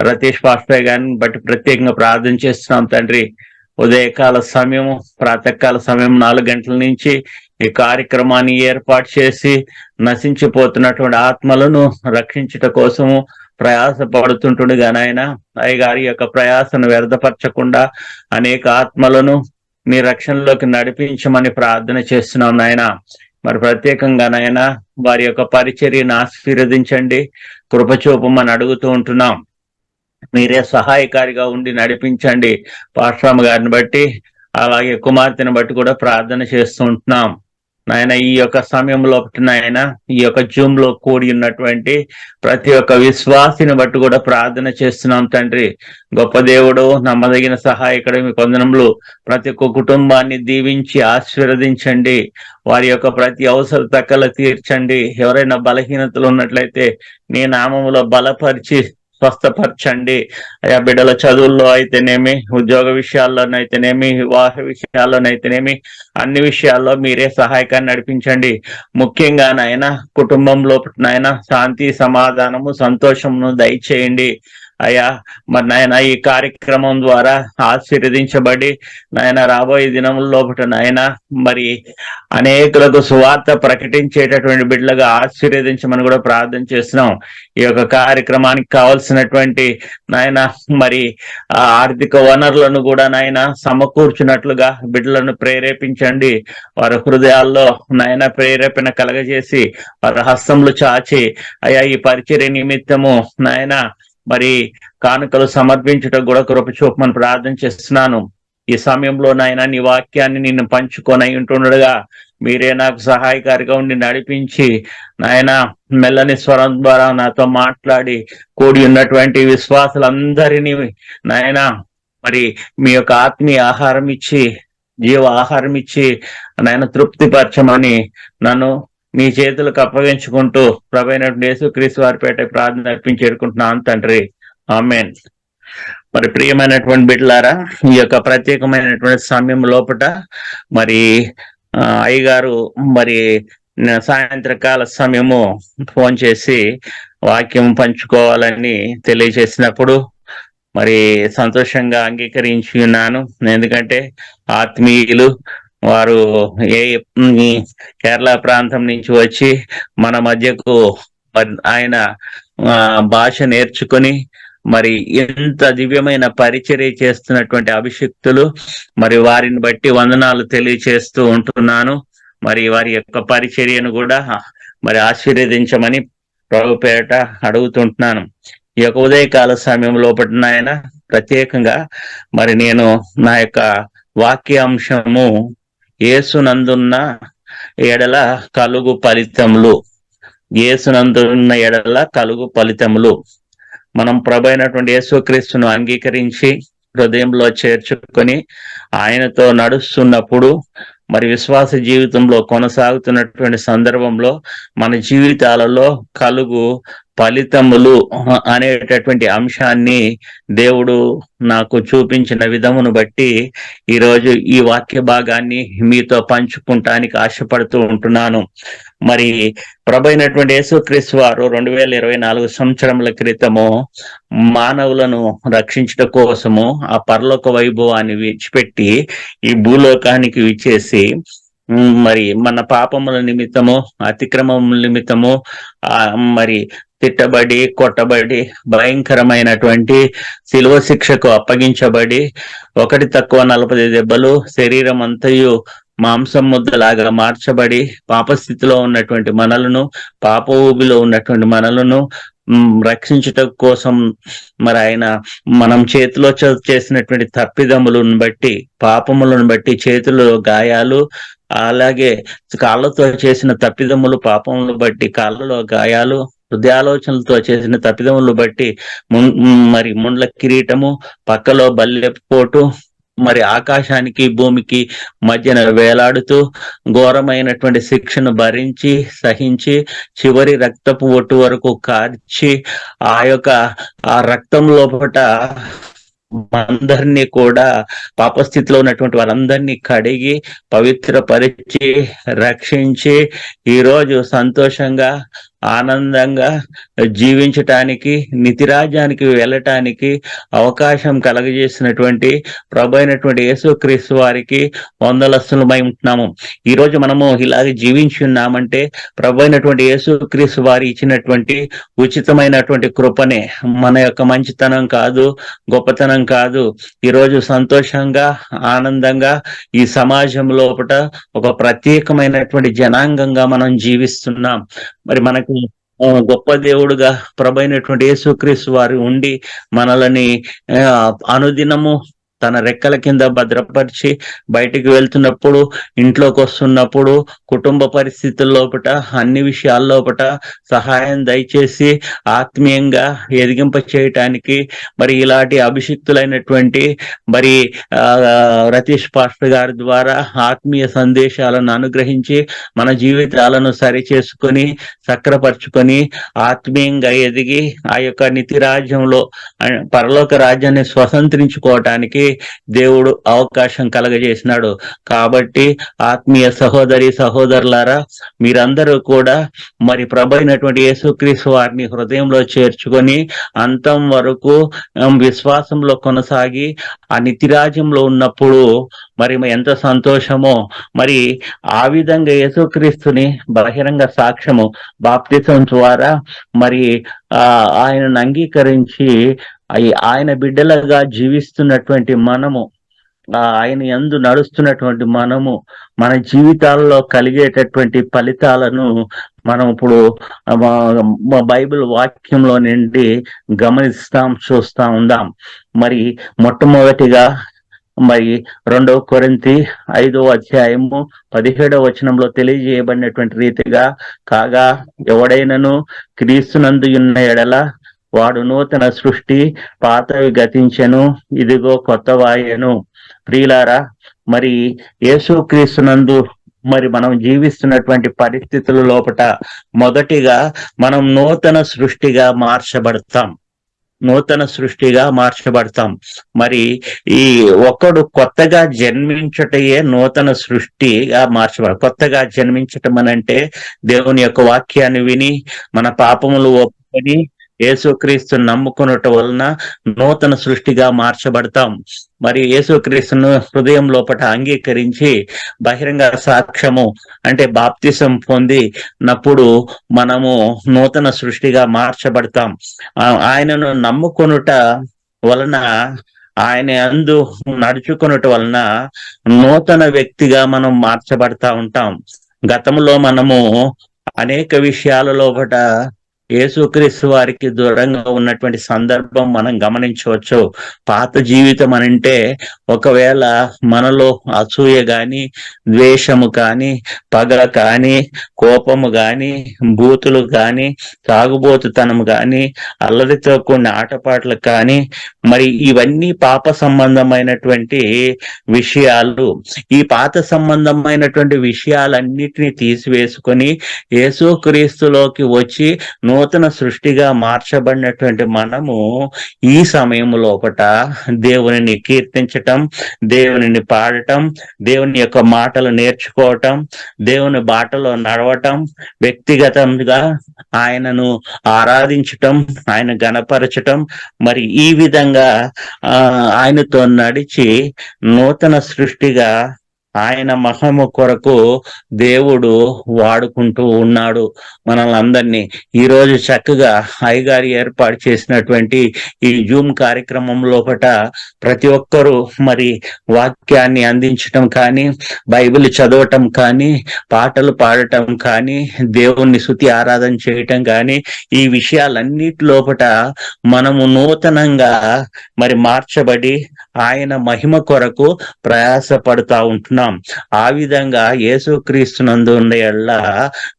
రతీష్ పాస్టర్ గారిని బట్టి ప్రత్యేకంగా ప్రార్థన చేస్తున్నాం తండ్రి. ఉదయకాల సమయము, ప్రాతకాల సమయం 4 గంటల నుంచి ఈ కార్యక్రమాన్ని ఏర్పాటు చేసి నశించిపోతున్నటువంటి ఆత్మలను రక్షించుట కోసము ప్రయాసపడుతుంటుండగా నాయన అయ్యగారి యొక్క ప్రయాసను వ్యర్థపరచకుండా అనేక ఆత్మలను నీ రక్షణలోకి నడిపించమని ప్రార్థన చేస్తున్నాం నాయన. మరి ప్రత్యేకంగా నాయన వారి యొక్క పరిచర్యను ఆశీర్వదించండి, కృపచూపమని అడుగుతూ ఉంటున్నాం. మీరే సహాయకారిగా ఉండి నడిపించండి. పాస్టర్ గారిని బట్టి అలాగే కుమార్తెను బట్టి కూడా ప్రార్థన చేస్తూ ఉంటున్నాం నాయన. ఈ యొక్క సమయంలో నాయన ఈ యొక్క జూమ్ లో కూడి ఉన్నటువంటి ప్రతి ఒక్క విశ్వాసిని బట్టి కూడా ప్రార్థన చేస్తున్నాం తండ్రి. గొప్ప దేవుడు, నమ్మదగిన సహాయకుడు, మీ వందనములు. ప్రతి ఒక్క కుటుంబాన్ని దీవించి ఆశీర్వదించండి. వారి యొక్క ప్రతి అవసరతలు తీర్చండి. ఎవరైనా బలహీనతలు ఉన్నట్లయితే నీ నామములో బలపరిచి స్వస్థపరచండి. అయా బిడ్డల చదువుల్లో అయితేనేమి, ఉద్యోగ విషయాల్లోనైతేనేమి, వివాహ విషయాల్లోనైతేనేమి, అన్ని విషయాల్లో మీరే సహాయకాన్ని నడిపించండి. ముఖ్యంగా నాయన కుటుంబంలో నాయన శాంతి, సమాధానము, సంతోషమును దయచేయండి. అయ్యా మరి నాయన ఈ కార్యక్రమం ద్వారా ఆశీర్వదించబడి నాయన రాబోయే దినముల నాయన మరి అనేకులకు సువార్త ప్రకటించేటటువంటి బిడ్డలుగా ఆశీర్వదించమని కూడా ప్రార్థన చేస్తున్నాం. ఈ యొక్క కార్యక్రమానికి కావాల్సినటువంటి నాయన మరి ఆర్థిక వనరులను కూడా నాయన సమకూర్చున్నట్లుగా బిడ్డలను ప్రేరేపించండి. వారి హృదయాల్లో నాయన ప్రేరేపణ కలగజేసి వారి హస్తములు చాచి అయ్యా ఈ పరిచర్య నిమిత్తము నాయన మరి కానుకలు సమర్పించడం కూడా కృప చూపమని ప్రార్థన చేస్తున్నాను. ఈ సమయంలో నాయన నీ వాక్యాన్ని నిన్ను పంచుకొని ఉంటుండగా మీరే నాకు సహాయకారిగా ఉండి నడిపించి నాయన మెల్లని స్వరం ద్వారా నాతో మాట్లాడి కూడి ఉన్నటువంటి విశ్వాసులందరినీ నాయన మరి మీ యొక్క ఆత్మీయ ఆహారం ఇచ్చి, జీవ ఆహారం ఇచ్చి నాయన తృప్తిపరచమని నన్ను నీ చేతులకు అప్పగించుకుంటూ ప్రభువైనటువంటి యేసుక్రీస్తు వారి పేట ప్రార్థన అర్పించి చేరుకుంటున్నాను తండ్రి. ఆమేన్. మరి ప్రియమైనటువంటి బిడ్డలారా, ఈ యొక్క ప్రత్యేకమైనటువంటి సమయం లోపట మరి అయ్యగారు మరి సాయంత్రకాల సమయము ఫోన్ చేసి వాక్యం పంచుకోవాలని తెలియజేసినప్పుడు మరి సంతోషంగా అంగీకరించి ఉన్నాను. ఎందుకంటే ఆత్మీయులు వారు కేరళ ప్రాంతం నుంచి వచ్చి మన మధ్యకు ఆయన భాష నేర్చుకొని మరి ఎంత దివ్యమైన పరిచర్య చేస్తున్నటువంటి అభిషిక్తులు, మరి వారిని బట్టి వందనాలు తెలియచేస్తూ ఉంటున్నాను. మరి వారి యొక్క పరిచర్యను కూడా మరి ఆశీర్వదించమని ప్రభు పేరట అడుగుతుంటున్నాను. ఈ యొక్క ఉదయకాల సమయం లోపల ఆయన ప్రత్యేకంగా మరి నేను నా యొక్క వాక్యాంశము యేసునందున్న ఎడల కలుగు ఫలితములు, యేసునందున్న ఎడల కలుగు ఫలితములు. మనం ప్రభు అయినటువంటి యేసుక్రీస్తును అంగీకరించి హృదయంలో చేర్చుకొని ఆయనతో నడుస్తున్నప్పుడు మరి విశ్వాస జీవితంలో కొనసాగుతున్నటువంటి సందర్భంలో మన జీవితాలలో కలుగు ఫలితములు అనేటటువంటి అంశాన్ని దేవుడు నాకు చూపించిన విధమును బట్టి ఈరోజు ఈ వాక్య భాగాన్ని మీతో పంచుకుంటానికి ఆశపడుతూ ఉంటున్నాను. మరి ప్రభైనటువంటి యేసుక్రీస్తు వారు 2024 సంవత్సరముల క్రితము మానవులను రక్షించడం కోసము ఆ పరలోక వైభవాన్ని విడిచిపెట్టి ఈ భూలోకానికి విచ్చేసి మరి మన పాపముల నిమిత్తము అతిక్రమముల నిమిత్తము మరి తిట్టబడి కొట్టబడి భయంకరమైనటువంటి శిలువ శిక్షకు అప్పగించబడి 1 దెబ్బలు శరీరం అంతయు మాంసం ముద్దలాగా మార్చబడి పాపస్థితిలో ఉన్నటువంటి మనలను పాప ఊబిలో ఉన్నటువంటి మనలను రక్షించటం కోసం మరి ఆయన మనం చేతిలో చేసినటువంటి తప్పిదములను బట్టి పాపములను బట్టి చేతిలో గాయాలు, అలాగే కాళ్ళతో చేసిన తప్పిదములు పాపములను బట్టి కాళ్ళలో గాయాలు, హృదయాలోచనలతో చేసిన తప్పిదములు బట్టి మరి ముండ్ల కిరీటము, పక్కలో బల్లెపోటు, మరి ఆకాశానికి భూమికి మధ్యన వేలాడుతూ ఘోరమైనటువంటి శిక్షను భరించి సహించి చివరి రక్తపు ఒట్టు వరకు కార్చి ఆ రక్తం లోపట అందరినీ కూడా పాపస్థితిలో ఉన్నటువంటి వారందరినీ కడిగి పవిత్రపరిచి రక్షించి ఈరోజు సంతోషంగా ఆనందంగా జీవించటానికి నిత్యరాజ్యానికి వెళ్ళటానికి అవకాశం కలగజేసినటువంటి ప్రభు అయినటువంటి యేసుక్రీస్తు వారికి వందలస్తులమై ఉంటున్నాము. ఈరోజు మనము ఇలాగే జీవించి ఉన్నామంటే ప్రభు అయినటువంటి యేసుక్రీస్తు వారి ఇచ్చినటువంటి ఉచితమైనటువంటి కృపనే, మన యొక్క మంచితనం కాదు, గొప్పతనం కాదు. ఈరోజు సంతోషంగా ఆనందంగా ఈ సమాజం లోపల ఒక ప్రత్యేకమైనటువంటి జనాంగంగా మనం జీవిస్తున్నాం. మరి మనకు గొప్ప దేవుడుగా ప్రభు అయినటువంటి యేసుక్రీస్తు వారు ఉండి మనల్ని అనుదినము తన రెక్కల కింద భద్రపరిచి బయటికి వెళ్తున్నప్పుడు, ఇంట్లోకి వస్తున్నప్పుడు, కుటుంబ పరిస్థితుల లోపట అన్ని విషయాల లోపట సహాయం దయచేసి ఆత్మీయంగా ఎదిగింప చేయటానికి మరి ఇలాంటి అభిషిక్తులైనటువంటి మరి రతీష్ పాస్టర్ గారి ద్వారా ఆత్మీయ సందేశాలను అనుగ్రహించి మన జీవితాలను సరి చేసుకొని సక్రపరుచుకొని ఆత్మీయంగా ఎదిగి ఆ యొక్క నిత్యరాజ్యంలో పరలోక రాజ్యాన్ని స్వతంత్రించుకోవటానికి దేవుడు అవకాశం కలగజేసినాడు. కాబట్టి ఆత్మీయ సహోదరులారా, మీరందరూ కూడా మరి ప్రభు అయినటువంటి యేసుక్రీస్తు వారిని హృదయంలో చేర్చుకొని అంతం వరకు విశ్వాసంలో కొనసాగి ఆ నిత్యరాజ్యంలో ఉన్నప్పుడు మరి ఎంత సంతోషమో. మరి ఆ విధంగా యేసుక్రీస్తుని బహిరంగ సాక్ష్యము బాప్తిసం ద్వారా మరి ఆయనను అంగీకరించి ఆయన బిడ్డలుగా జీవిస్తున్నటువంటి మనము, ఆయన యందు నడుస్తున్నటువంటి మనము, మన జీవితాల్లో కలిగేటటువంటి ఫలితాలను మనం ఇప్పుడు బైబిల్ వాక్యంలో నుండి చూస్తా ఉందాం. మరి మొట్టమొదటిగా మరి 2 కొరింథీ 5వ అధ్యాయము 17వ వచనంలో తెలియజేయబడినటువంటి రీతిగా, కాగా ఎవడైనను క్రీస్తునందు ఉన్న ఎడల వాడు నూతన సృష్టి, పాతవి గతించెను, ఇదిగో కొత్తవాయెను. ప్రియులారా, మరి యేసుక్రీస్తునందు మరి మనం జీవిస్తున్నటువంటి పరిస్థితుల లోపట మొదటిగా మనం నూతన సృష్టిగా మార్చబడతాం. మరి ఈ ఒక్కడు కొత్తగా జన్మించటయే నూతన సృష్టిగా కొత్తగా జన్మించటం అనంటే దేవుని యొక్క వాక్యాన్ని విని మన పాపములు ఒప్పుకొని యేసుక్రీస్తు నమ్ముకున్నట వలన నూతన సృష్టిగా మార్చబడతాం. మరి యేసుక్రీస్తును హృదయం లోపట అంగీకరించి బహిరంగ సాక్ష్యము అంటే బాప్తిసం పొందినప్పుడు మనము నూతన సృష్టిగా మార్చబడతాం. ఆయనను నమ్ముకొనుట వలన, ఆయన అందు నడుచుకొనుట వలన నూతన వ్యక్తిగా మనం మార్చబడతా ఉంటాం. గతంలో మనము అనేక విషయాల లోపట యేసుక్రీస్తు వారికి దూరంగా ఉన్నటువంటి సందర్భం మనం గమనించవచ్చు. పాత జీవితం అనంటే ఒకవేళ మనలో అసూయ గాని, ద్వేషము కానీ, పగ కానీ, కోపము కానీ, బూతులు కానీ, తాగుబోతుతనము కానీ, అల్లరితో కూడిన ఆటపాటలు కానీ, మరి ఇవన్నీ పాప సంబంధమైనటువంటి విషయాలు. ఈ పాత సంబంధమైనటువంటి విషయాలన్నిటినీ తీసివేసుకొని యేసుక్రీస్తులోకి వచ్చి నూతన సృష్టిగా మార్చబడినటువంటి మనము ఈ సమయం లోపట దేవునిని కీర్తించటం, దేవునిని పాడటం, దేవుని యొక్క మాటలు నేర్చుకోవటం, దేవుని బాటలో నడవటం, వ్యక్తిగతంగా ఆయనను ఆరాధించటం, ఆయన గణపరచటం, మరి ఈ విధంగా ఆయనతో నడిచి నూతన సృష్టిగా ఆయన మహిమ కొరకు దేవుడు వాడుకుంటూ ఉన్నాడు మనల్ని అందరినీ. ఈరోజు చక్కగా అయ్యగారి ఏర్పాటు చేసినటువంటి ఈ జూమ్ కార్యక్రమం లోపట ప్రతి ఒక్కరూ మరి వాక్యాన్ని అందించటం కానీ, బైబిల్ చదవటం కానీ, పాటలు పాడటం కానీ, దేవుణ్ణి స్తుతి ఆరాధన చేయటం కానీ, ఈ విషయాలన్నిటి లోపట మనము నూతనంగా మరి మార్చబడి ఆయన మహిమ కొరకు ప్రయాసపడుతూ ఉంటున్నాం. ఆ విధంగా యేసుక్రీస్తునందు ఉన్న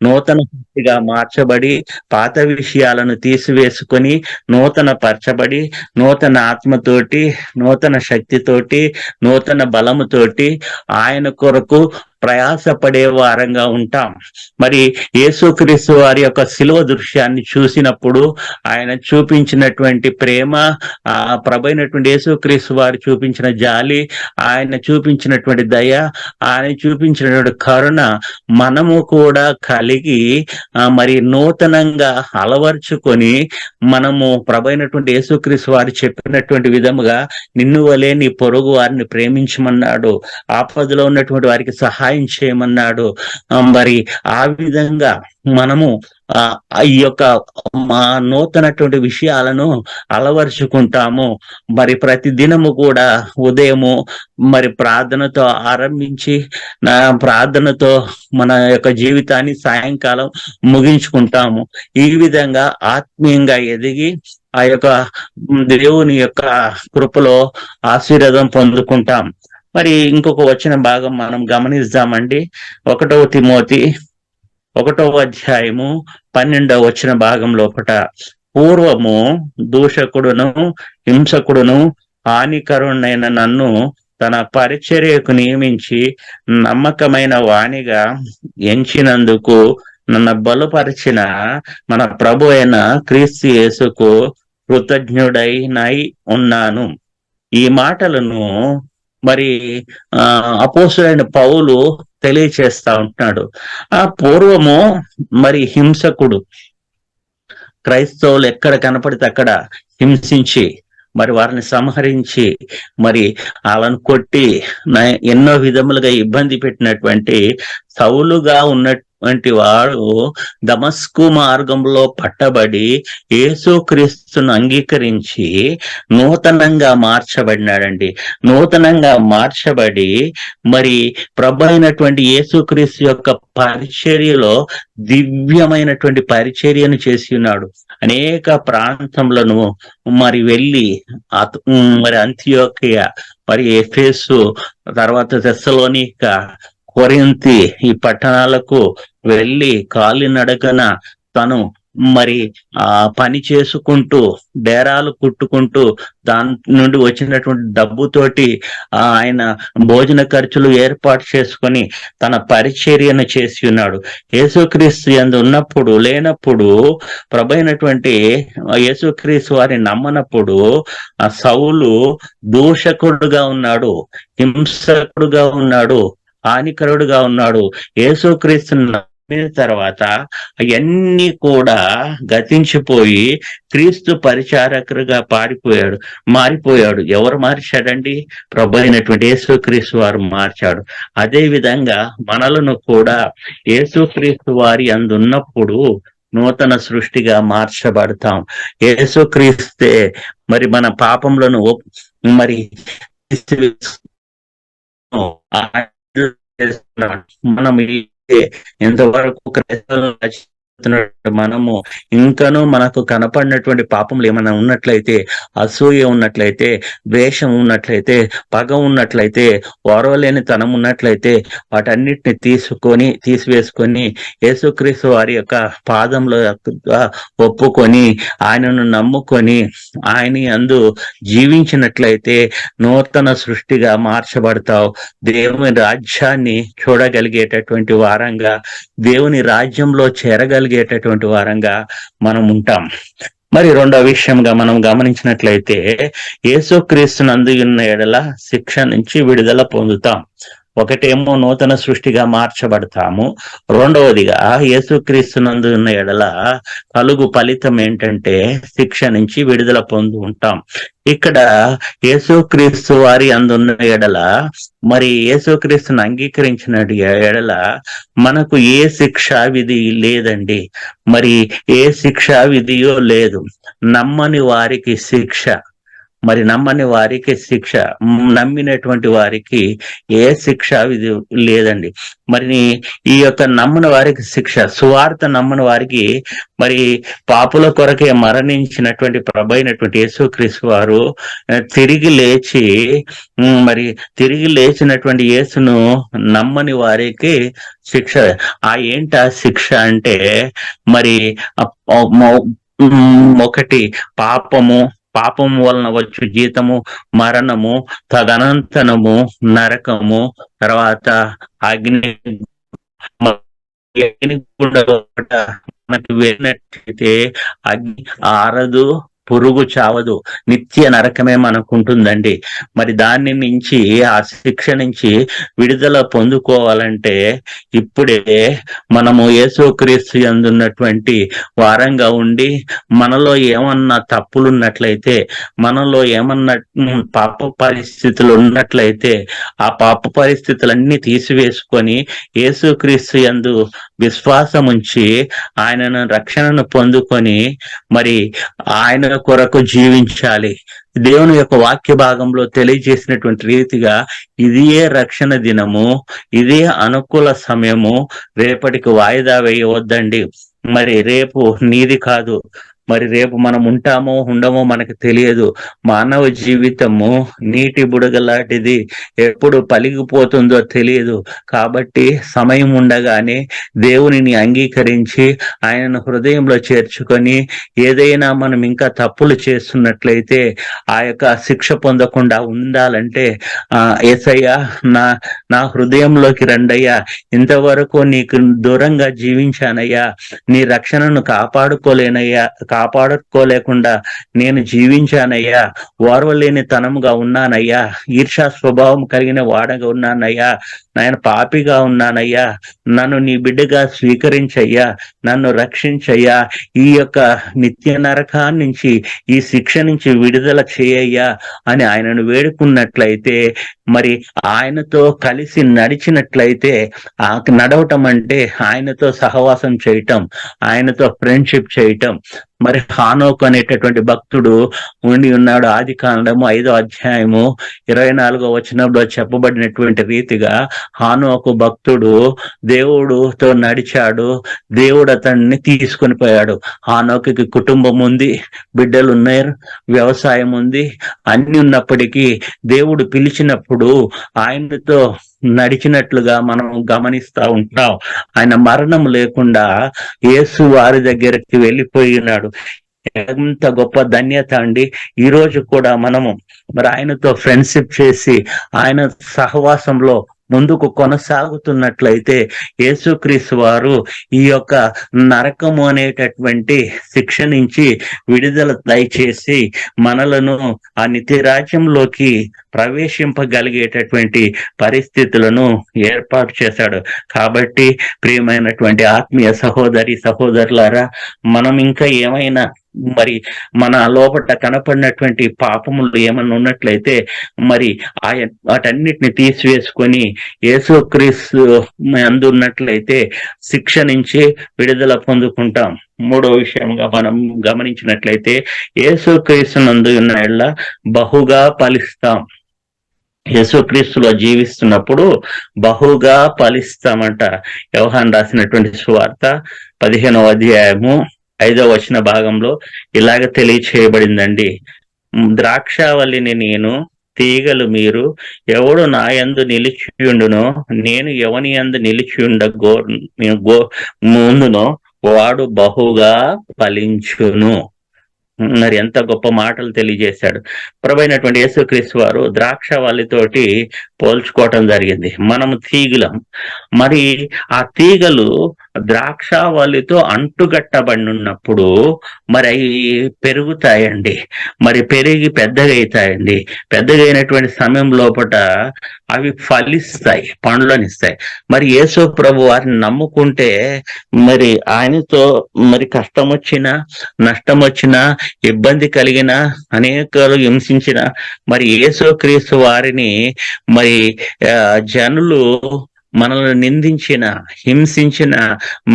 నూతన శక్తిగా మార్చబడి పాత విషయాలను తీసివేసుకొని నూతన పరచబడి నూతన ఆత్మతోటి, నూతన శక్తితోటి, నూతన బలముతోటి ఆయన కొరకు ప్రయాసపడే వారంగా ఉంటాం. మరి యేసుక్రీస్తు వారి యొక్క శిలువ దృశ్యాన్ని చూసినప్పుడు ఆయన చూపించినటువంటి ప్రేమ, ప్రభైనటువంటి యేసుక్రీస్తు వారు చూపించిన జాలి, ఆయన చూపించినటువంటి దయ, ఆయన చూపించినటువంటి కరుణ మనము కూడా కలిగి మరి నూతనంగా అలవర్చుకొని మనము ప్రభైనటువంటి యేసుక్రీస్తు వారు చెప్పినటువంటి విధముగా నిన్ను వలే నీ పొరుగు వారిని ప్రేమించమన్నాడు, ఆపదలో ఉన్నటువంటి వారికి సహాయం చేయమన్నాడు. మరి ఆ విధంగా మనము ఈ యొక్క మా నూతనటువంటి విషయాలను అలవరుచుకుంటాము. మరి ప్రతి దినము కూడా ఉదయము మరి ప్రార్థనతో ఆరంభించి ప్రార్థనతో మన యొక్క జీవితాన్ని సాయంకాలం ముగించుకుంటాము. ఈ విధంగా ఆత్మీయంగా ఎదిగి ఆ యొక్క దేవుని యొక్క కృపలో ఆశీర్వాదం పొందుకుంటాం. మరి ఇంకొక వచ్చిన భాగం మనం గమనిద్దామండి. 1 తిమోతి 1 12 భాగం లోపట, పూర్వము దూషకుడును హింసకుడును హానికరుడైన నన్ను తన పరిచర్యకు నియమించి నమ్మకమైన వాణిగా ఎంచినందుకు నన్ను బలపరిచిన మన ప్రభు అయిన క్రీస్తు యేసుకు కృతజ్ఞుడైనై ఉన్నాను. ఈ మాటలను మరి అపోస్తులైన పౌలు తెలియచేస్తా ఉంటున్నాడు. పూర్వము మరి హింసకుడు, క్రైస్తవులు ఎక్కడ కనపడితే అక్కడ హింసించి మరి వారిని సంహరించి మరి వాళ్ళను కొట్టి ఎన్నో విధములుగా ఇబ్బంది పెట్టినటువంటి సౌలుగా ఉన్నటువంటి వాడు దమస్కు మార్గంలో పట్టబడి యేసుక్రీస్తును అంగీకరించి నూతనంగా మార్చబడినాడండి. నూతనంగా మార్చబడి మరి ప్రభు అయినటువంటి యేసుక్రీస్తు యొక్క పరిచర్యలో దివ్యమైనటువంటి పరిచర్యను చేసి ఉన్నాడు. అనేక ప్రాంతములను మరి వెళ్ళి మరి అంతియోకియా, మరి ఎఫెసు, తర్వాత తెస్సలోనిక, కొరింథీ ఈ పట్టణాలకు వెళ్ళి కాలినడకన తను మరి పని చేసుకుంటూ డేరాలు కుట్టుకుంటూ దాని నుండి వచ్చినటువంటి డబ్బుతోటి ఆయన భోజన ఖర్చులు ఏర్పాటు చేసుకొని తన పరిచర్యను చేసి ఉన్నాడు. యేసుక్రీస్తు యందు ఉన్నప్పుడు లేనప్పుడు ప్రభైనటువంటి యేసుక్రీస్తు వారిని నమ్మనప్పుడు ఆ సౌలు దూషకుడుగా ఉన్నాడు, హింసకుడుగా ఉన్నాడు, హానికరుడుగా ఉన్నాడు. యేసుక్రీస్తుని తర్వాత అవన్నీ కూడా గతించిపోయి క్రీస్తు పరిచారకుడుగా మారిపోయాడు. ఎవరు మార్చాడండి? ప్రభు అయినటువంటి యేసుక్రీస్తు వారు మార్చాడు. అదే విధంగా మనలను కూడా యేసుక్రీస్తు వారి అందున్నప్పుడు నూతన సృష్టిగా మార్చబడతాం. యేసుక్రీస్తే మరి మన పాపములను మరి మనం ఇంతవరకు మనము ఇంకనూ మనకు కనపడినటువంటి పాపములు ఏమైనా ఉన్నట్లయితే, అసూయ ఉన్నట్లయితే, ద్వేషం ఉన్నట్లయితే, పగ ఉన్నట్లయితే, ఓర్వలేని తనం ఉన్నట్లయితే వాటన్నిటిని తీసివేసుకొని యేసుక్రీస్తు వారి యొక్క పాదంలో ఒప్పుకొని ఆయనను నమ్ముకొని ఆయన యందు జీవించినట్లయితే నూతన సృష్టిగా మార్చబడతావు. దేవుని రాజ్యాన్ని చూడగలిగేటటువంటి వారంగా, దేవుని రాజ్యంలో చేరగలిగేటటువంటి వారంగా మనం ఉంటాం. మరి రెండో విషయంగా మనం గమనించినట్లయితే యేసుక్రీస్తునందు ఉన్న ఎడల శిక్ష నుంచి విడుదల పొందుతాం. ఒకటేమో నూతన సృష్టిగా మార్చబడతాము, రెండవదిగా యేసుక్రీస్తునందు ఉన్న ఎడల కలుగు ఫలితం ఏంటంటే శిక్ష నుంచి విడుదల పొందు ఉంటాం. ఇక్కడ యేసుక్రీస్తు వారి అందున్న ఎడల, మరి యేసుక్రీస్తుని అంగీకరించిన ఎడల మనకు ఏ శిక్షా విధి లేదండి. మరి ఏ శిక్షా విధియో లేదు. నమ్మని వారికి శిక్ష, మరి నమ్మని వారికి శిక్ష, నమ్మినటువంటి వారికి ఏ శిక్ష విధి లేదండి. మరి ఈ యొక్క నమ్మని వారికి శిక్ష, సువార్త నమ్మని వారికి మరి పాపుల కొరకే మరణించినటువంటి ప్రభు అయినటువంటి యేసుక్రీస్తు వారు తిరిగి లేచినటువంటి యేసును నమ్మని వారికి శిక్ష. ఏంటా శిక్ష అంటే మరి ఒకటి పాపము వలన వచ్చు జీతము మరణము, తదనంతరము నరకము, తర్వాత అగ్నిగుండ మనకి వెళ్ళినట్లయితే అగ్ని ఆరదు, పురుగు చావదు, నిత్య నరకమే మనకు ఉంటుందండి. మరి దాని నుంచి, ఆ శిక్ష నుంచి విడుదల పొందుకోవాలంటే ఇప్పుడే మనము యేసుక్రీస్తు యందున్నటువంటి వారంగా ఉండి మనలో ఏమన్నా తప్పులున్నట్లయితే, మనలో ఏమన్నా పాప పరిస్థితులు ఉన్నట్లయితే ఆ పాప పరిస్థితులన్నీ తీసివేసుకొని యేసుక్రీస్తు యందు విశ్వాసం ఉంచి ఆయనను రక్షణను పొందుకొని మరి ఆయన కొరకు జీవించాలి. దేవుని యొక్క వాక్య భాగంలో తెలియజేసినటువంటి రీతిగా ఇదియే రక్షణ దినము, ఇదే అనుకూల సమయము, రేపటికి వాయిదా వేయవద్దండి. మరి రేపు నీది కాదు, మరి రేపు మనం ఉంటామో ఉండమో మనకు తెలియదు. మానవ జీవితము నీటి బుడగలాంటిది, ఎప్పుడు పలిగిపోతుందో తెలియదు. కాబట్టి సమయం ఉండగానే దేవునిని అంగీకరించి ఆయనను హృదయంలో చేర్చుకొని ఏదైనా మనం ఇంకా తప్పులు చేస్తున్నట్లయితే ఆ యొక్క శిక్ష పొందకుండా ఉండాలంటే యేసయ్యా నా హృదయంలోకి రండయ్యా, ఇంతవరకు నీకు దూరంగా జీవించానయ్యా, నీ రక్షణను కాపాడుకోలేకుండా నేను జీవించానయ్యా, ఓర్వలేని తనముగా ఉన్నానయ్యా, ఈర్షా స్వభావం కలిగిన వాడగా ఉన్నానయ్యా, నేను పాపిగా ఉన్నానయ్యా, నన్ను నీ బిడ్డగా స్వీకరించయ్యా, నన్ను రక్షించయ్యా, ఈ యొక్క నిత్య నరకాన్ని నుంచి, ఈ శిక్ష నుంచి విడుదల చేయయ్యా అని ఆయనను వేడుకున్నట్లయితే, మరి ఆయనతో కలిసి నడిచినట్లయితే, నడవటం అంటే ఆయనతో సహవాసం చేయటం, ఆయనతో ఫ్రెండ్షిప్ చేయటం. మరి హానోకు అనేటటువంటి భక్తుడు ఉండి ఉన్నాడు. ఆదికాండము 5వ అధ్యాయము 24వ వచనంలో చెప్పబడినటువంటి రీతిగా హానోకు భక్తుడు దేవుడుతో నడిచాడు, దేవుడు అతన్ని తీసుకొని పోయాడు. హానోకుకి కుటుంబం ఉంది, బిడ్డలు ఉన్నారు, వ్యవసాయం ఉంది, అన్ని ఉన్నప్పటికీ దేవుడు పిలిచినప్పుడు ఆయనతో నడిచినట్లుగా మనం గమనిస్తా ఉంటాం. ఆయన మరణం లేకుండా యేసు వారి దగ్గరికి వెళ్ళిపోయి ఉన్నాడు. ఎంత గొప్ప ధన్యత అండి. ఈ రోజు కూడా మనము మరి ఆయనతో ఫ్రెండ్షిప్ చేసి ఆయన సహవాసంలో ముందుకు కొనసాగుతున్నట్లయితే యేసుక్రీస్తు వారు ఈ యొక్క నరకము అనేటటువంటి శిక్ష నుంచి విడుదల దయచేసి మనలను ఆ నిత్య రాజ్యంలోకి ప్రవేశింపగలిగేటటువంటి పరిస్థితులను ఏర్పాటు చేశాడు. కాబట్టి ప్రియమైనటువంటి ఆత్మీయ సహోదరులారా, మనం ఇంకా ఏమైనా మరి మన లోపల కనపడినటువంటి పాపములు ఏమన్నా ఉన్నట్లయితే మరి వాటన్నిటిని తీసివేసుకొని యేసుక్రీస్తు అందు ఉన్నట్లయితే శిక్ష నుంచి విడుదల పొందుకుంటాం. మూడో విషయంగా మనం గమనించినట్లయితే యేసుక్రీస్తు నందు ఉన్న బహుగా ఫలిస్తాం. యేసుక్రీస్తులో జీవిస్తున్నప్పుడు బహుగా ఫలిస్తామంట. యోహాను రాసినటువంటి సువార్త 15వ అధ్యాయము 5వ వచన భాగంలో ఇలాగ తెలియచేయబడిందండి. ద్రాక్షావల్లిని నేను, తీగలు మీరు. ఎవడు నా యందు నిలిచియుండునో, నేను ఎవని యందు నిలిచియుండ ముందునో వాడు బహుగా ఫలించును. మరి ఎంత గొప్ప మాటలు తెలియజేశాడు ప్రభువైనటువంటి యేసుక్రీస్తు వారు. ద్రాక్షవల్లితోటి పోల్చుకోవటం జరిగింది. మనము తీగలం. మరి ఆ తీగలు ద్రాక్షవల్లితో అంటుగట్టబడి ఉన్నప్పుడు మరి అవి పెరుగుతాయండి. మరి పెరిగి పెద్దగా అవుతాయండి. పెద్దగా అయినటువంటి సమయం లోపల అవి ఫలిస్తాయి, పండ్లనిస్తాయి. మరి యేసు ప్రభు వారిని నమ్ముకుంటే మరి ఆయనతో మరి కష్టం వచ్చినా, నష్టం వచ్చినా, ఇబ్బంది కలిగిన, అనేకలు హింసించిన మరి యేసుక్రీస్తు వారిని మరి జనులు మనల్ని నిందించిన, హింసించిన,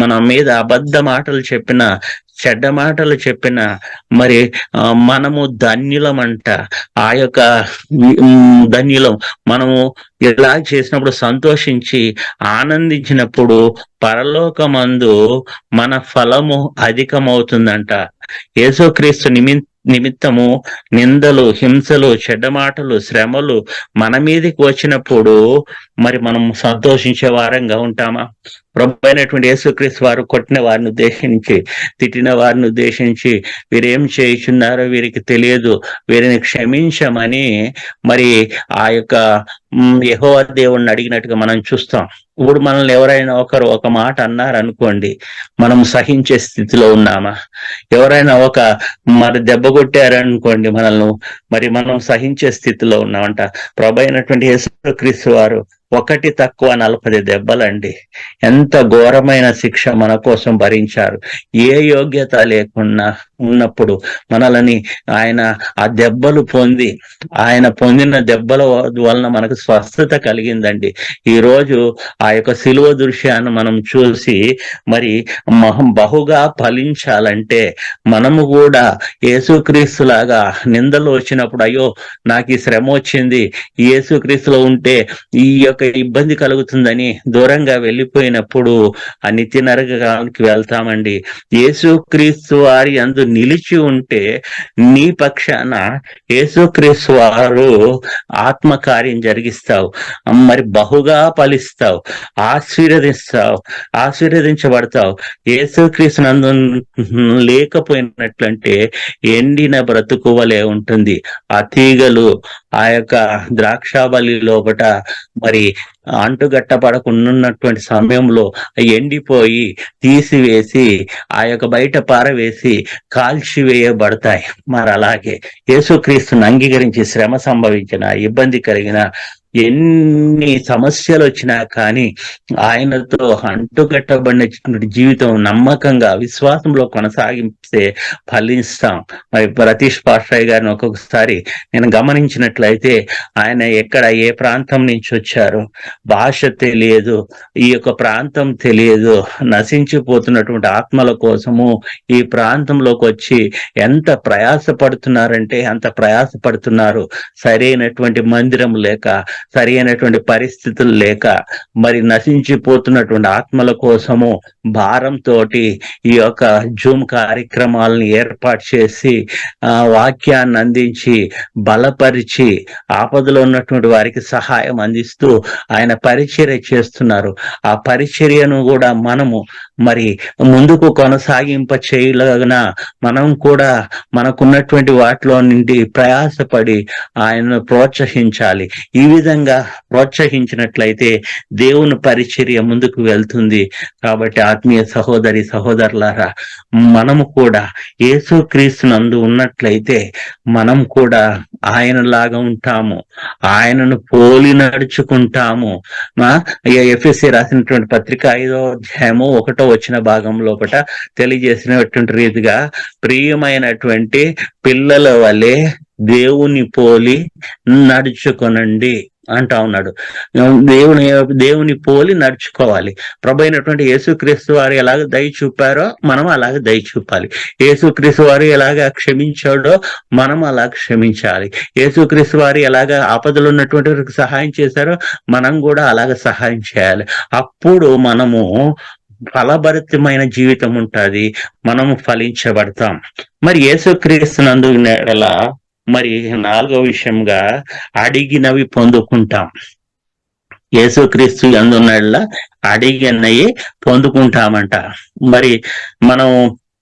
మన మీద అబద్ధ మాటలు చెప్పిన, చెడ్డ మాటలు చెప్పిన మరి మనము ధన్యులమంట. ఆ యొక్క ధన్యులం. మనము ఇలా చేసినప్పుడు సంతోషించి ఆనందించినప్పుడు పరలోకమందు మన ఫలము అధికమవుతుందంట. యేసుక్రీస్తు నిమిత్తము నిందలు, హింసలు, చెడ్డ మాటలు, శ్రమలు మన మీదకి వచ్చినప్పుడు మరి మనం సంతోషించే వారంగా ఉంటామా? ప్రభు అయినటువంటి యేసుక్రీస్తు వారు కొట్టిన వారిని ఉద్దేశించి, తిట్టిన వారిని ఉద్దేశించి, వీరేం చేయుచున్నారో వీరికి తెలియదు, వీరిని క్షమించమని మరి ఆ యొక్క యెహోవా దేవుణ్ణి అడిగినట్టుగా మనం చూస్తాం. ఇప్పుడు మనల్ని ఎవరైనా ఒకరు ఒక మాట అన్నారనుకోండి, మనం సహించే స్థితిలో ఉన్నామా? ఎవరైనా ఒక మరి దెబ్బ కొట్టారనుకోండి మనల్ని, మరి మనం సహించే స్థితిలో ఉన్నామంట. ప్రభు అయినటువంటి యేసుక్రీస్తు వారు 1 తక్కువ 40 దెబ్బలండి. ఎంత ఘోరమైన శిక్ష మన కోసం భరించారు. ఏ యోగ్యత లేకుండా ఉన్నప్పుడు మనల్ని ఆయన ఆ దెబ్బలు పొంది, ఆయన పొందిన దెబ్బల వలన మనకు స్వస్థత కలిగిందండి. ఈ రోజు ఆ యొక్క శిలువ దృశ్యాన్ని మనం చూసి మరి బహుగా ఫలించాలంటే మనము కూడా యేసుక్రీస్తులాగా నిందలు వచ్చినప్పుడు, అయ్యో నాకు ఈ శ్రమ వచ్చింది, యేసుక్రీస్తులో ఉంటే ఈ యొక్క ఇబ్బంది కలుగుతుందని దూరంగా వెళ్ళిపోయినప్పుడు ఆ నిత్య నరకానికి వెళ్తామండి. యేసుక్రీస్తు వారి యందు నిలిచి ఉంటే నీ పక్షాన యేసుక్రీస్తు వారు ఆత్మకార్యం జరిగిస్తావు, మరి బహుగా ఫలిస్తావు, ఆశీర్వదించబడతావు. యేసుక్రీస్తు నందు లేకపోయినట్లంటే ఎండిన బ్రతుకువలే ఉంటుంది. ఆ తీగలు ఆ యొక్క ద్రాక్షావల్లి లోపట మరి అంటుగట్టపడకున్నటువంటి సమయంలో ఎండిపోయి తీసివేసి ఆ యొక్క బయట పారవేసి కాల్చివేయబడతాయి. మరి అలాగే యేసుక్రీస్తుని అంగీకరించి శ్రమ సంభవించిన, ఇబ్బంది కలిగిన, ఎన్ని సమస్యలు వచ్చినా కానీ ఆయనతో అంటుకట్టబడిన జీవితం నమ్మకంగా విశ్వాసంలో కొనసాగిస్తే ఫలిస్తాం. మరి ప్రతీష్ పాస్టర్ గారిని ఒక్కొక్కసారి నేను గమనించినట్లయితే ఆయన ఎక్కడ ఏ ప్రాంతం నుంచి వచ్చారు, భాష తెలియదు, ఈ యొక్క ప్రాంతం తెలియదు, నశించిపోతున్నటువంటి ఆత్మల కోసము ఈ ప్రాంతంలోకి వచ్చి ఎంత ప్రయాసపడుతున్నారంటే అంత ప్రయాసపడుతున్నారు. సరైనటువంటి మందిరం లేక, సరి అయినటువంటి పరిస్థితులు లేక, మరి నశించిపోతున్నటువంటి ఆత్మల కోసము భారంతో ఈ యొక్క జూమ్ కార్యక్రమాలను ఏర్పాటు చేసి వాక్యాన్ని అందించి బలపరిచి ఆపదలో ఉన్నటువంటి వారికి సహాయం అందిస్తూ ఆయన పరిచర్య చేస్తున్నారు. ఆ పరిచర్యను కూడా మనము మరి ముందుకు కొనసాగింప చేయలాగిన మనం కూడా మనకున్నటువంటి వాటిలో నుండి ప్రయాసపడి ఆయనను ప్రోత్సహించాలి. ఈ విధంగా ప్రోత్సహించినట్లయితే దేవుని పరిచర్య ముందుకు వెళ్తుంది. కాబట్టి ఆత్మీయ సహోదరి సహోదరులారా, మనము కూడా యేసుక్రీస్తునందు ఉన్నట్లయితే మనం కూడా ఆయనలాగా ఉంటాము, ఆయనను పోలి నడుచుకుంటాము. ఎఫెసీ రాసినటువంటి పత్రిక 5వ అధ్యాయము 1వ వచన భాగం లోపట తెలియజేసినటువంటి రీతిగా ప్రియమైనటువంటి పిల్లల వలె దేవుని పోలి నడుచుకొనండి అంటా ఉన్నాడు. దేవుని పోలి నడుచుకోవాలి. ప్రభు అయినటువంటి యేసుక్రీస్తు వారు ఎలాగ దయ చూపారో మనం అలాగ దయ చూపాలి. యేసుక్రీస్తు వారు ఎలాగ క్షమించాడో మనం అలా క్షమించాలి. యేసుక్రీస్తు వారు ఎలాగ ఆపదలు ఉన్నటువంటి వారికి సహాయం చేశారో మనం కూడా అలాగ సహాయం చేయాలి. అప్పుడు మనము ఫలభరితమైన జీవితం ఉంటుంది, మనము ఫలించబడతాం. మరి యేసుక్రీస్తునందు ఎలా మరి 4వ విషయంగా అడిగినవి పొందుకుంటాం. యేసుక్రీస్తు యందున్నట్లా అడిగినవి పొందుకుంటామంట. మరి మనం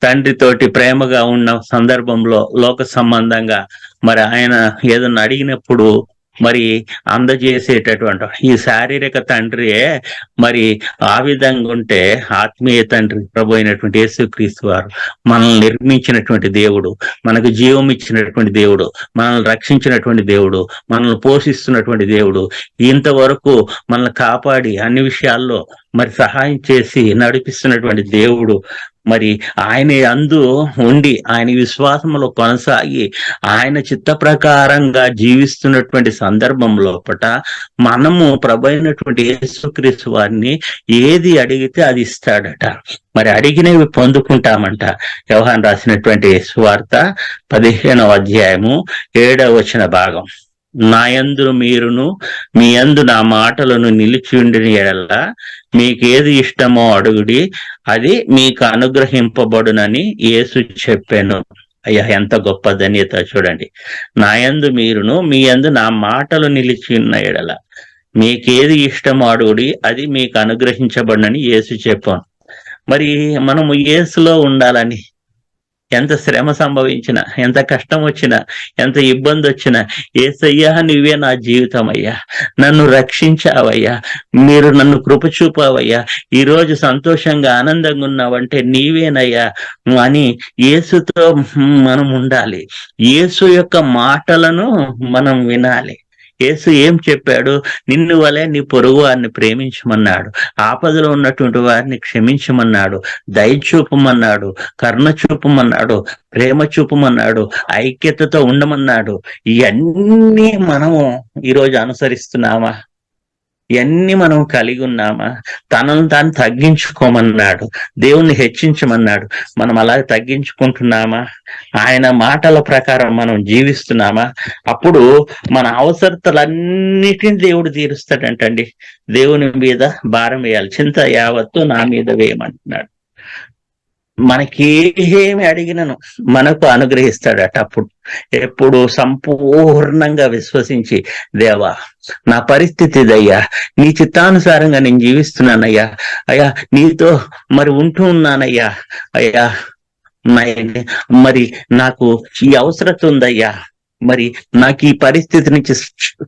తండ్రితోటి ప్రేమగా ఉన్న సందర్భంలో లోక సంబంధంగా మరి ఆయన ఏదన్నా అడిగినప్పుడు మరి అందజేసేటటువంటి ఈ శారీరక తండ్రియే మరి ఆ విధంగా ఉంటే ఆత్మీయ తండ్రి ప్రభు అయినటువంటి యేసుక్రీస్తు వారు మనల్ని నిర్మించినటువంటి దేవుడు, మనకు జీవం ఇచ్చినటువంటి దేవుడు, మనల్ని రక్షించినటువంటి దేవుడు, మనల్ని పోషిస్తున్నటువంటి దేవుడు, ఇంతవరకు మనల్ని కాపాడి అన్ని విషయాల్లో మరి సహాయం చేసి నడిపిస్తున్నటువంటి దేవుడు, మరి ఆయన అందు ఉండి ఆయన విశ్వాసంలో కొనసాగి ఆయన చిత్త ప్రకారంగా జీవిస్తున్నటువంటి సందర్భంలో మనము ప్రభు అయినటువంటి యేసుక్రీస్తు వారిని ఏది అడిగితే అది ఇస్తాడట. మరి అడిగినవి పొందుకుంటామంట. యోహాను రాసినటువంటి సువార్త 15వ అధ్యాయము 7వ వచన భాగం. నా యందు మీరును మీ యందు నా మాటలను నిలిచి ఉండిన యెడల మీకేది ఇష్టమో అడుగుడి, అది మీకు అనుగ్రహింపబడునని యేసు చెప్పాను. అయ్యా, ఎంత గొప్ప ధన్యత చూడండి. నా యందు మీరును మీ యందు నా మాటలు నిలిచి ఉన్న యెడల మీకేది ఇష్టమో అడుగుడి, అది మీకు అనుగ్రహించబడునని యేసు చెప్పాను. మరి మనము యేసులో ఉండాలని ఎంత శ్రమ సంభవించినా, ఎంత కష్టం వచ్చినా, ఎంత ఇబ్బంది వచ్చినా, యేసయ్యా నువ్వే నా జీవితం అయ్యా, నన్ను రక్షించావయ్యా, మీరు నన్ను కృప చూపావయ్యా, ఈరోజు సంతోషంగా ఆనందంగా ఉన్నావంటే నీవేనయ్యా అని యేసుతో మనం ఉండాలి. యేసు యొక్క మాటలను మనం వినాలి. యేసు ఏం చెప్పాడు? నిన్ను వలె నీ పొరుగు వారిని ప్రేమించమన్నాడు, ఆపదలో ఉన్నటువంటి వారిని క్షమించమన్నాడు, దయ చూపమన్నాడు, కరుణ చూపమన్నాడు, ప్రేమ చూపమన్నాడు, ఐక్యతతో ఉండమన్నాడు. ఇవన్నీ మనము ఈరోజు అనుసరిస్తున్నామా? ఇవన్నీ మనం కలిగి ఉన్నామా? తనను తాను తగ్గించుకోమన్నాడు, దేవుణ్ణి హెచ్చించమన్నాడు. మనం అలాగే తగ్గించుకుంటున్నామా? ఆయన మాటల ప్రకారం మనం జీవిస్తున్నామా? అప్పుడు మన అవసరతలన్నిటిని దేవుడు తీరుస్తాడంటండి. దేవుని మీద భారం వేయాలి, చింత యావత్తు నా మీద వేయమంటున్నాడు. మనకి ఏమి అడిగినను మనకు అనుగ్రహిస్తాడట. అప్పుడు ఎప్పుడు సంపూర్ణంగా విశ్వసించి, దేవా నా పరిస్థితి ఇదయ్యా, నీ చిత్తానుసారంగా నేను జీవిస్తున్నానయ్యా, అయ్యా నీతో మరి ఉంటూ ఉన్నానయ్యా, అయ్యా మరి నాకు ఈ అవసరత ఉందయ్యా, మరి నాకు ఈ పరిస్థితి నుంచి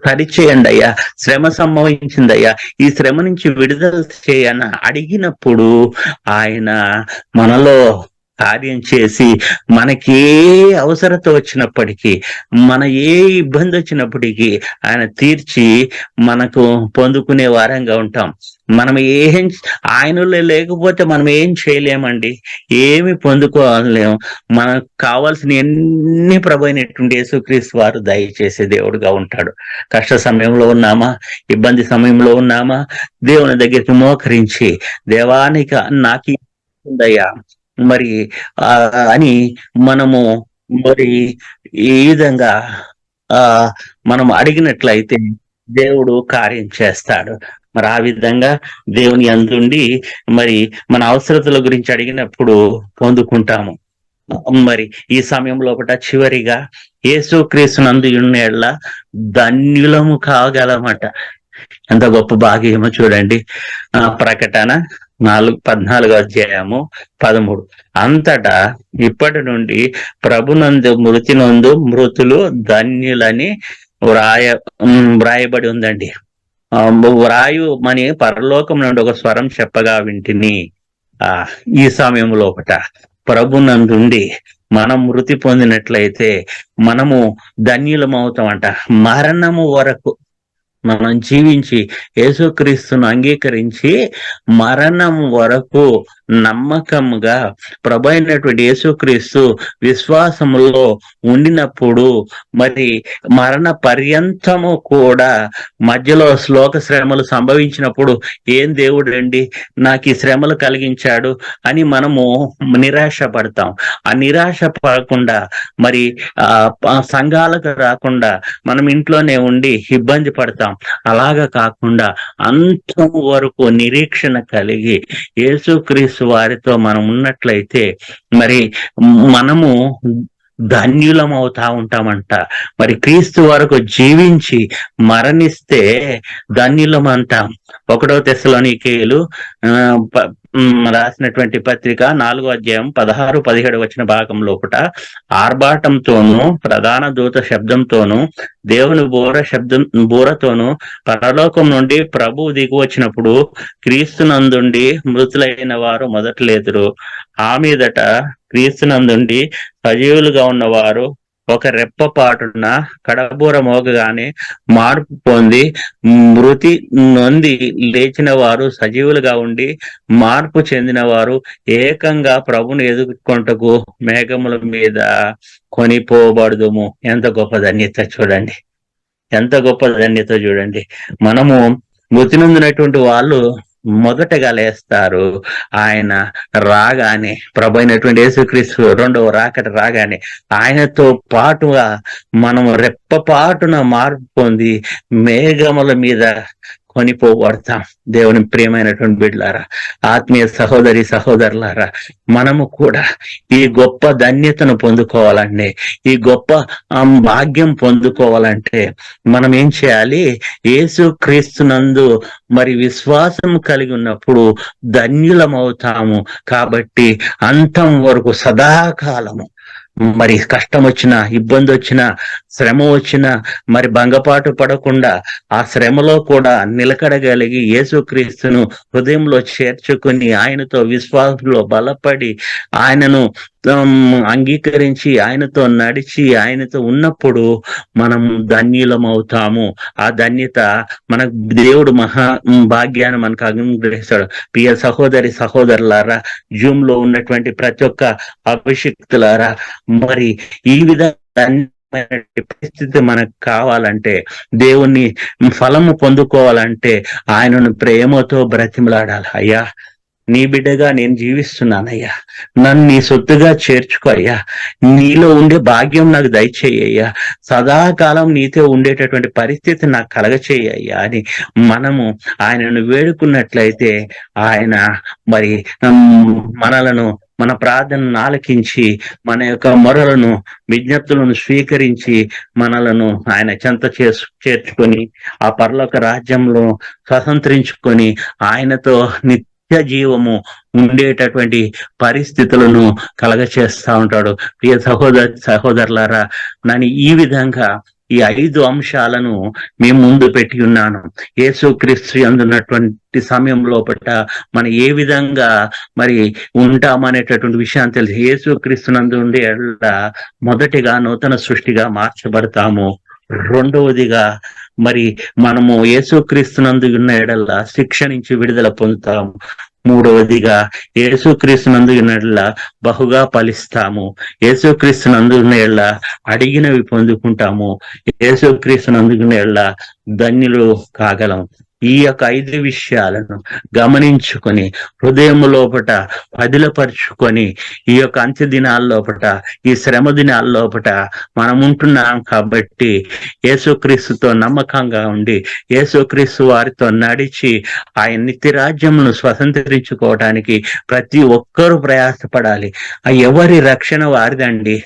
సరిచేయండి అయ్యా, శ్రమ సంభవించిందయ్యా, ఈ శ్రమ నుంచి విడుదల చేయన అడిగినప్పుడు ఆయన మనలో కార్యం చేసి మనకి ఏ అవసరత వచ్చినప్పటికీ, మన ఏ ఇబ్బంది వచ్చినప్పటికీ ఆయన తీర్చి మనకు పొందుకునే వారంగా ఉంటాం. మనం ఆయనలో లేకపోతే మనం ఏం చేయలేమండి, ఏమి పొందుకోలేము. మనకు కావాల్సిన ఎన్ని ప్రభు అయినటువంటి యేసుక్రీస్తు వారు దయచేసే దేవుడుగా ఉంటాడు. కష్ట సమయంలో ఉన్నామా, ఇబ్బంది సమయంలో ఉన్నామా, దేవుని దగ్గరికి మోకరించి, దేవానికి నాకు ఉందయ్యా మరి అని మనము మరి ఈ విధంగా మనం అడిగినట్లయితే దేవుడు కార్యం చేస్తాడు. మరి ఆ విధంగా దేవుని అందుండి మరి మన అవసరతల గురించి అడిగినప్పుడు పొందుకుంటాము. మరి ఈ సమయంలో చివరిగా యేసుక్రీస్తునందు ఉన్నేళ్ల ధన్యులము కాగలమట. ఎంత గొప్ప భాగ్యమో చూడండి. ప్రకటన 14వ అధ్యాయము 13. అంతటా ఇప్పటి నుండి ప్రభునందు మృతినందు మృతులు ధన్యులని వ్రాయబడి ఉందండి. వ్రాయు అని పరలోకం నుండి ఒక స్వరం చెప్పగా వింటిని. ఈ సమయంలో ప్రభునందుండి మనం మృతి పొందినట్లయితే మనము ధన్యులమవుతామంట. మరణము వరకు మనం జీవించి యేసుక్రీస్తును అంగీకరించి మరణం వరకు నమ్మకంగా ప్రభు అయినటువంటి యేసుక్రీస్తు విశ్వాసములో ఉండినప్పుడు మరి మరణ పర్యంతము కూడా మధ్యలో శ్లోక శ్రమలు సంభవించినప్పుడు ఏం దేవుడు అండి నాకు ఈ శ్రమలు కలిగించాడు అని మనము నిరాశ పడతాం. ఆ నిరాశ పడకుండా మరి సంఘాలకు రాకుండా మనం ఇంట్లోనే ఉండి ఇబ్బంది పడతాం. అలాగా కాకుండా అంతం వరకు నిరీక్షణ కలిగి యేసుక్రీస్తు వారితో మనం ఉన్నట్లయితే మరి మనము ధన్యులం అవుతా ఉంటామంట. మరి క్రీస్తు వరకు జీవించి మరణిస్తే ధన్యులం అంటాం. 1 తెస్సలోనికీయులు రాసినటువంటి పత్రిక 4వ అధ్యాయం 16-17 వచ్చిన భాగం లోపట ఆర్భాటంతోనూ ప్రధాన దూత శబ్దంతోనూ దేవుని బూరతోనూ పరలోకం నుండి ప్రభువు దిగి వచ్చినప్పుడు క్రీస్తునందుండి మృతులైన వారు మొదట లేదురు. ఆ మీదట క్రీస్తునందుండి సజీవులుగా ఉన్నవారు ఒక రెప్పపాటున కడబూర మోగగానే మార్పు పొంది మృతి నొంది లేచిన వారు సజీవులుగా ఉండి మార్పు చెందిన వారు ఏకంగా ప్రభుని ఎదుర్కొంటకు మేఘముల మీద కొనిపోబడదుము. ఎంత గొప్ప ధన్యత చూడండి, ఎంత గొప్ప ధన్యత చూడండి. మనము మృతి నొందినటువంటి వాళ్ళు మొదటగా లేస్తారు. ఆయన రాగానే ప్రభు అయినటువంటి యేసుక్రీస్తు రెండవ రాకట రాగానే ఆయనతో పాటుగా మనము రెప్పపాటున మార్పు పొంది మేఘముల మీద కొనిపోబడతాం. దేవుని ప్రియమైనటువంటి బిడ్డలారా, ఆత్మీయ సహోదరి సహోదరులారా, మనము కూడా ఈ గొప్ప ధన్యతను పొందుకోవాలంటే, ఈ గొప్ప భాగ్యం పొందుకోవాలంటే మనం ఏం చేయాలి? యేసుక్రీస్తునందు మరి విశ్వాసం కలిగి ఉన్నప్పుడు ధన్యులమవుతాము. కాబట్టి అంతం వరకు సదాకాలము మరి కష్టం వచ్చినా, ఇబ్బంది వచ్చినా, శ్రమ వచ్చినా మరి భంగపాటు పడకుండా ఆ శ్రమలో కూడా నిలకడగలిగి యేసుక్రీస్తును హృదయంలో చేర్చుకుని ఆయనతో విశ్వాసంలో బలపడి ఆయనను అంగీకరించి ఆయనతో నడిచి ఆయనతో ఉన్నప్పుడు మనం ధన్యులమవుతాము. ఆ ధన్యత మన దేవుడు మహా భాగ్యాన్ని మనకు అనుగ్రహిస్తాడు. ప్రియ సహోదరి సహోదరులారా, జూమ్ లో ఉన్నటువంటి ప్రతి ఒక్క అభిషిక్తులారా, మరి ఈ విధంగా పరిస్థితి మనకు కావాలంటే, దేవుని ఫలము పొందుకోవాలంటే ఆయనను ప్రేమతో బ్రతిమలాడాలి. అయ్యా, నీ బిడ్డగా నేను జీవిస్తున్నానయ్యా, నన్ను నీ సొత్తుగా చేర్చుకో అయ్యా, నీలో ఉండే భాగ్యం నాకు దయచేయ్యా, సదాకాలం నీతో ఉండేటటువంటి పరిస్థితి నాకు కలగచేయ్యా అని మనము ఆయనను వేడుకున్నట్లయితే ఆయన మరి మనలను, మన ప్రార్థనను ఆలకించి మన యొక్క మొరలను, విజ్ఞప్తులను స్వీకరించి మనలను ఆయన చెంత చేర్చుకొని ఆ పరలోక రాజ్యంలో స్వతంత్రించుకొని ఆయనతో నిత్య జీవము ఉండేటటువంటి పరిస్థితులను కలగచేస్తా ఉంటాడు. ప్రియ సహోదరులారా, నన్ను ఈ విధంగా ఈ 5 అంశాలను మేము ముందు పెట్టి ఉన్నాను. యేసుక్రీస్తు అందున్నటువంటి సమయం లోపల మనం ఏ విధంగా మరి ఉంటామనేటటువంటి విషయాన్ని తెలిసి, యేసుక్రీస్తునందు ఉండే మొదటిగా నూతన సృష్టిగా మార్చబడతాము. రెండవదిగా మరి మనము యేసుక్రీస్తునందు ఉన్న ఎడల శిక్ష నుంచి విడుదల పొందుతాము. మూడవదిగా యేసుక్రీస్తునందు ఉన్న బహుగా ఫలిస్తాము. యేసుక్రీస్తునందు ఉన్న అడిగినవి పొందుకుంటాము. యేసుక్రీస్తునందు ఉన్న ధన్యులు కాగలం. ఈ యొక్క 5 విషయాలను గమనించుకొని హృదయం లోపట పదిలపరుచుకొని ఈ యొక్క అంత్య దినాల లోపట, ఈ శ్రమ దినాల లోపట మనం ఉంటున్నాం. కాబట్టి యేసుక్రీస్తుతో నమ్మకంగా ఉండి యేసుక్రీస్తు వారితో నడిచి ఆయన నిత్యరాజ్యమును స్వతంత్రించుకోవడానికి ప్రతి ఒక్కరూ ప్రయాసపడాలి. ఎవరి రక్షణ వారిదండి.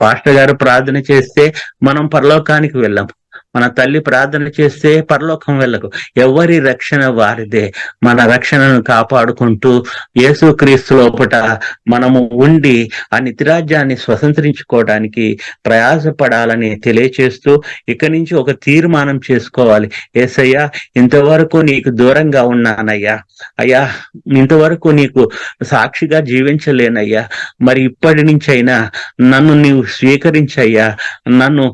పాస్టర్ గారు ప్రార్థన చేస్తే మనం పరలోకానికి వెళ్ళాం, మన తల్లి ప్రార్థన చేస్తే పరలోకం వెళ్ళకు. ఎవరి రక్షణ వారిదే. మన రక్షణను కాపాడుకుంటూ యేసుక్రీస్తు లోపట మనము ఉండి ఆ నిత్యరాజ్యాన్ని స్వతంత్రించుకోవడానికి ప్రయాసపడాలని తెలియచేస్తూ ఇక నుంచి ఒక తీర్మానం చేసుకోవాలి. యేసయ్యా, ఇంతవరకు నీకు దూరంగా ఉన్నానయ్యా, అయ్యా ఇంతవరకు నీకు సాక్షిగా జీవించలేనయ్యా, మరి ఇప్పటి నుంచి అయినా నన్ను నీవు స్వీకరించయ్యా, నన్ను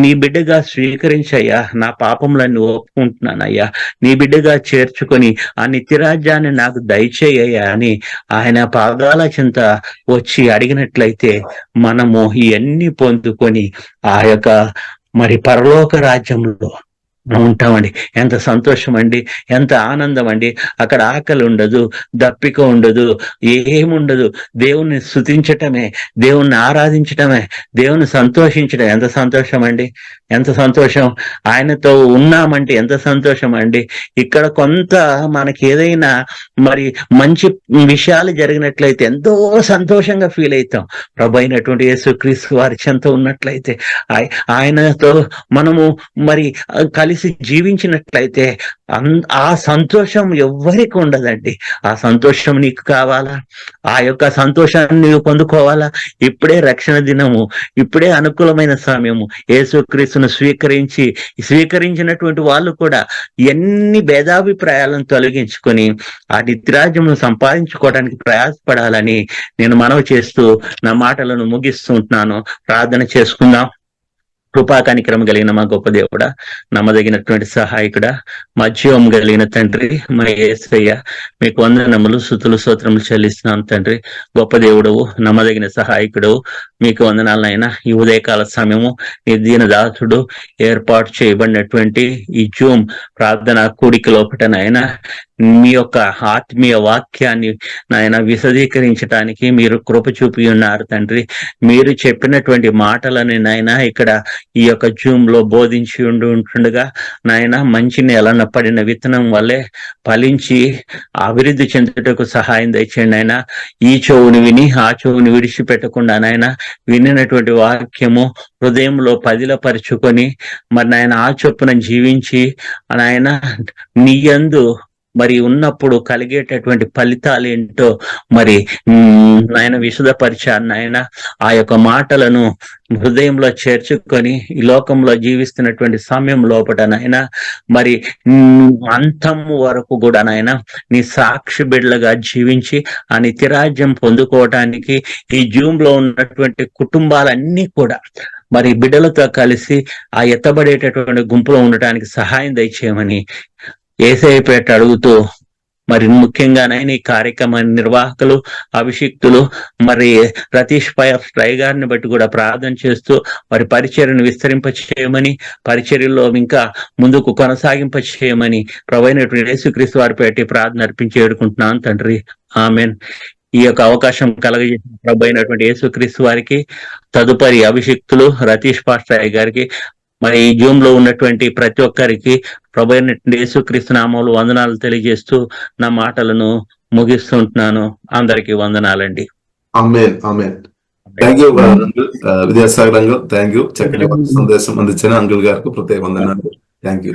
నీ బిడ్డగా స్వీకరించయ్యా స్వీకరించయ్యా, నా పాపములన్నీ ఒప్పుకుంటున్నానయ్యా, నీ బిడ్డగా చేర్చుకొని ఆ నిత్యరాజ్యాన్ని నాకు దయచేయ్యా అని ఆయన పాదాల చెంత వచ్చి అడిగినట్లయితే మనము ఇవన్నీ పొందుకొని ఆ యొక్క మరి పరలోక రాజ్యంలో ఉంటామండి. ఎంత సంతోషం అండి, ఎంత ఆనందం అండి. అక్కడ ఆకలి ఉండదు, దప్పిక ఉండదు, ఏముండదు. దేవుణ్ణి స్తుతించటమే, దేవుణ్ణి ఆరాధించటమే, దేవుని సంతోషించడం. ఎంత సంతోషం అండి, ఎంత సంతోషం. ఆయనతో ఉన్నామంటే ఎంత సంతోషం అండి. ఇక్కడ కొంత మనకి ఏదైనా మరి మంచి విషయాలు జరిగినట్లయితే ఎంతో సంతోషంగా ఫీల్ అవుతాం. ప్రభు అయినటువంటి యేసుక్రీస్తు వారి చెంత ఉన్నట్లయితే, ఆయనతో మనము మరి కలిసి జీవించినట్లయితే ఆ సంతోషం ఎవ్వరికి ఉండదండి. ఆ సంతోషం నీకు కావాలా? ఆ యొక్క సంతోషాన్ని నీవు పొందుకోవాలా? ఇప్పుడే రక్షణ దినము, ఇప్పుడే అనుకూలమైన సమయము. యేసుక్రీస్తును స్వీకరించినటువంటి వాళ్ళు కూడా ఎన్ని భేదాభిప్రాయాలను తొలగించుకొని ఆ నిత్యరాజ్యమును సంపాదించుకోవడానికి ప్రయాసపడాలని నేను మనవి చేస్తూ నా మాటలను ముగిస్తుంటున్నాను. ప్రార్థన చేసుకుందాం. కృపా కనికరం కలిగిన మా గొప్ప దేవుడా, నమ్మదగినటువంటి సహాయకుడా, మా జీవం కలిగిన తండ్రి, మా యేసయ్య, మీకు వందనములు, స్తుతులు, స్తోత్రములు చెల్లిస్తున్నాను తండ్రి. గొప్ప దేవుడవు, నమ్మదగిన సహాయకుడవు, మీకు వందనాలనైనా. ఈ ఉదయకాల సమయము నీ దీన దాసుడు ఏర్పాటు చేయబడినటువంటి ఈ జూమ్ ప్రార్థన కూడిక లోపటనైనా మీ యొక్క ఆత్మీయ వాక్యాన్ని నాయన విశదీకరించడానికి మీరు కృప చూపి ఉన్నారు తండ్రి. మీరు చెప్పినటువంటి మాటలని నాయన ఇక్కడ ఈ యొక్క జూమ్ లో బోధించి ఉంటుండగా నాయన మంచి నేలన పడిన విత్తనం వల్లే ఫలించి అభివృద్ధి చెందుటకు సహాయం దయచేయండి నాయన. ఈ చెవుని విని ఆ చెవుని విడిచిపెట్టకుండా నాయన వినినటువంటి వాక్యము హృదయంలో పదిలపరుచుకొని మరి నాయన ఆ చొప్పున జీవించి నాయన నీ యందు మరి ఉన్నప్పుడు కలిగేటటువంటి ఫలితాలు ఏంటో మరి నాయన విశదపరిచారు నాయన. ఆ యొక్క మాటలను హృదయంలో చేర్చుకొని ఈ లోకంలో జీవిస్తున్నటువంటి సమయం లోపట నాయన మరి అంతం వరకు కూడా నాయన నీ సాక్షి బిడ్డలుగా జీవించి ఆ నిత్యరాజ్యం పొందుకోవటానికి ఈ జూమ్ లో ఉన్నటువంటి కుటుంబాలన్నీ కూడా మరి బిడ్డలతో కలిసి ఆ ఎత్తబడేటటువంటి గుంపులో ఉండటానికి సహాయం దయచేయమని యేసయ్యపేట అడుగుతూ మరి ముఖ్యంగానైనా ఈ కార్యక్రమ నిర్వాహకులు, అభిషిక్తులు మరి రతీష్ పై గారిని బట్టి కూడా ప్రార్థన చేస్తూ మరి పరిచర్యను విస్తరింపచేయమని, పరిచర్యలో ఇంకా ముందుకు కొనసాగింపచేయమని ప్రభువైనటువంటి యేసుక్రీస్తు వారి పేట ప్రార్థన అర్పించి వేడుకుంటున్నాను తండ్రి. ఆమెన్. ఈ యొక్క అవకాశం కలగజేసిన ప్రభు అయినటువంటి యేసుక్రీస్తు వారికి, తదుపరి అభిషిక్తులు రతీష్ పాస్టర్ గారికి, మరి ఈ జూమ్ లో ఉన్నటువంటి ప్రతి ఒక్కరికి ప్రభు అయినటువంటి యేసుక్రీస్తు నామములో వందనాలు తెలియజేస్తూ నా మాటలను ముగిస్తుంటున్నాను. అందరికీ వందనాలండి. ఆమేన్, ఆమేన్. Thank you Vidyasagar uncle, thank you. చక్కటి సందేశం అందించిన అంకుల్ గారికి ప్రత్యేక వందనాలు. Thank you.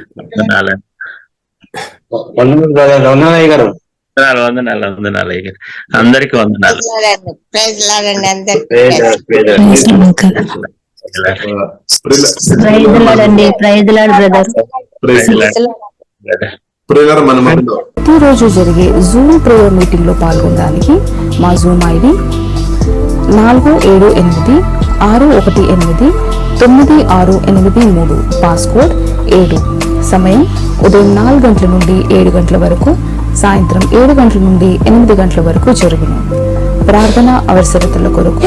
వందనాలు అందరికి వందనాలు. ప్రతిరోజు జరిగే జూమ్ ప్రేయర్ మీటింగ్ లో పాల్గొనడానికి మా జూమ్ ఐడి 4786189683, పాస్కోడ్ 7. సమయం ఉదయం 4 గంటల నుండి 7 గంటల వరకు, సాయంత్రం 7 గంటల నుండి 8 గంటల వరకు జరుగును. ప్రార్థన అవసరతల కొరకు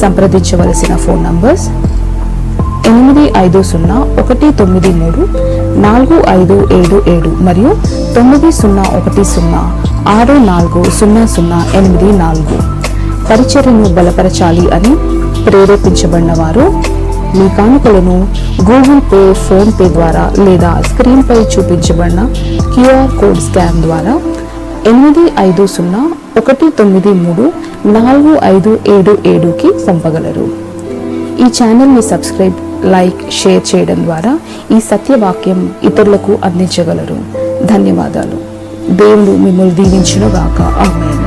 సంప్రదించవలసిన ఫోన్ నంబర్స్ 8501934577 మరియు 9010640084. పరిచర్యను బలపరచాలి అని ప్రేరేపించబడిన వారు మీ కానుకలను గూగుల్ పే, ఫోన్ పే ద్వారా లేదా స్క్రీన్ పై చూపించబడిన క్యూఆర్ కోడ్ స్కాన్ ద్వారా 8501934577కి పంపగలరు. ఈ ఛానల్ని సబ్స్క్రైబ్, లైక్, షేర్ చేయడం ద్వారా ఈ సత్యవాక్యం ఇతరులకు అందించగలరు. ధన్యవాదాలు. దేవుడు మిమ్మల్ని దీవించును గాక. ఆమేన్.